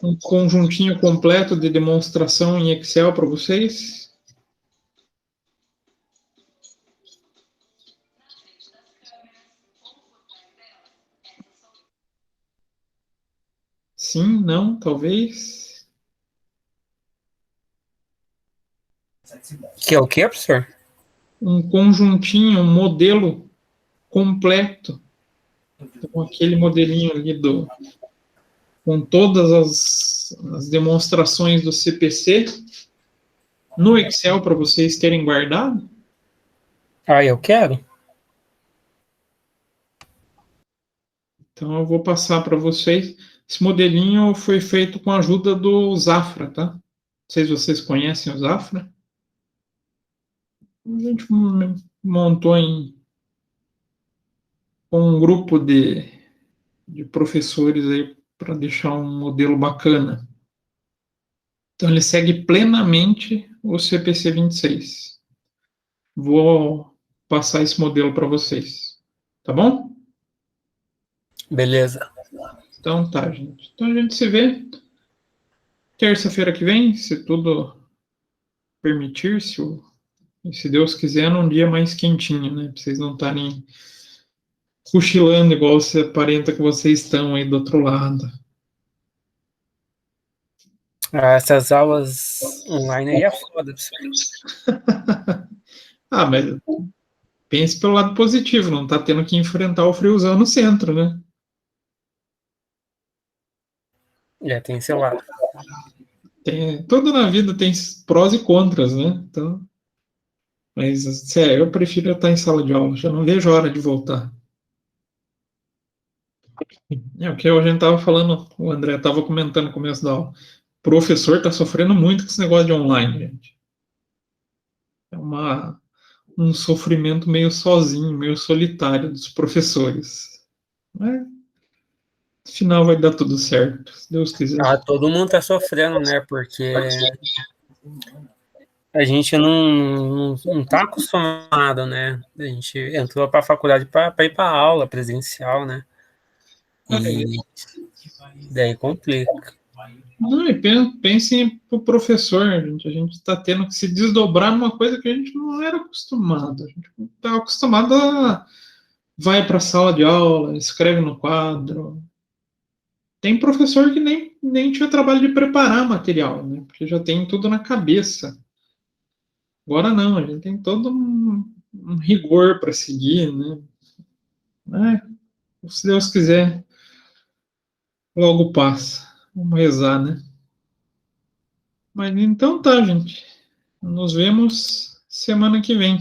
um conjuntinho completo de demonstração em Excel para vocês? Sim, não, talvez? Que é o quê, professor? Um conjuntinho, um modelo completo. Então, aquele modelinho ali com todas as demonstrações do CPC no Excel para vocês terem guardado? Ah, eu quero? Então, eu vou passar para vocês. Esse modelinho foi feito com a ajuda do Zafra, tá? Não sei se vocês conhecem o Zafra. A gente montou com um grupo de professores aí para deixar um modelo bacana. Então, ele segue plenamente o CPC 26. Vou passar esse modelo para vocês. Tá bom? Beleza. Então tá, gente. Então a gente se vê terça-feira que vem, se tudo permitir, se Deus quiser, num dia mais quentinho, né? Pra vocês não estarem cochilando igual se aparenta que vocês estão aí do outro lado. Ah, essas aulas online aí é foda. Ah, mas pense pelo lado positivo, não tá tendo que enfrentar o friozão no centro, né? Tem seu lado. Tudo na vida tem prós e contras, né? Então, mas, sério, eu prefiro estar em sala de aula, já não vejo a hora de voltar. É o que a gente estava falando, o André estava comentando no começo da aula. O professor está sofrendo muito com esse negócio de online, gente. É um sofrimento meio sozinho, meio solitário dos professores. Mas, no final vai dar tudo certo, se Deus quiser. Ah, todo mundo tá sofrendo, né? Porque a gente não tá acostumado, né? A gente entrou para a faculdade para ir para aula presencial, né? E daí complica. Não, e pensem pro professor, gente. A gente está tendo que se desdobrar numa coisa que a gente não era acostumado. A gente estava acostumado a vai para a sala de aula, escreve no quadro. Tem professor que nem tinha trabalho de preparar material, né? Porque já tem tudo na cabeça. Agora não, a gente tem todo um rigor para seguir, né? Se Deus quiser, logo passa. Vamos rezar, né? Mas então tá, gente. Nos vemos semana que vem.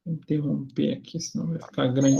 Vou interromper aqui, senão vai ficar grande.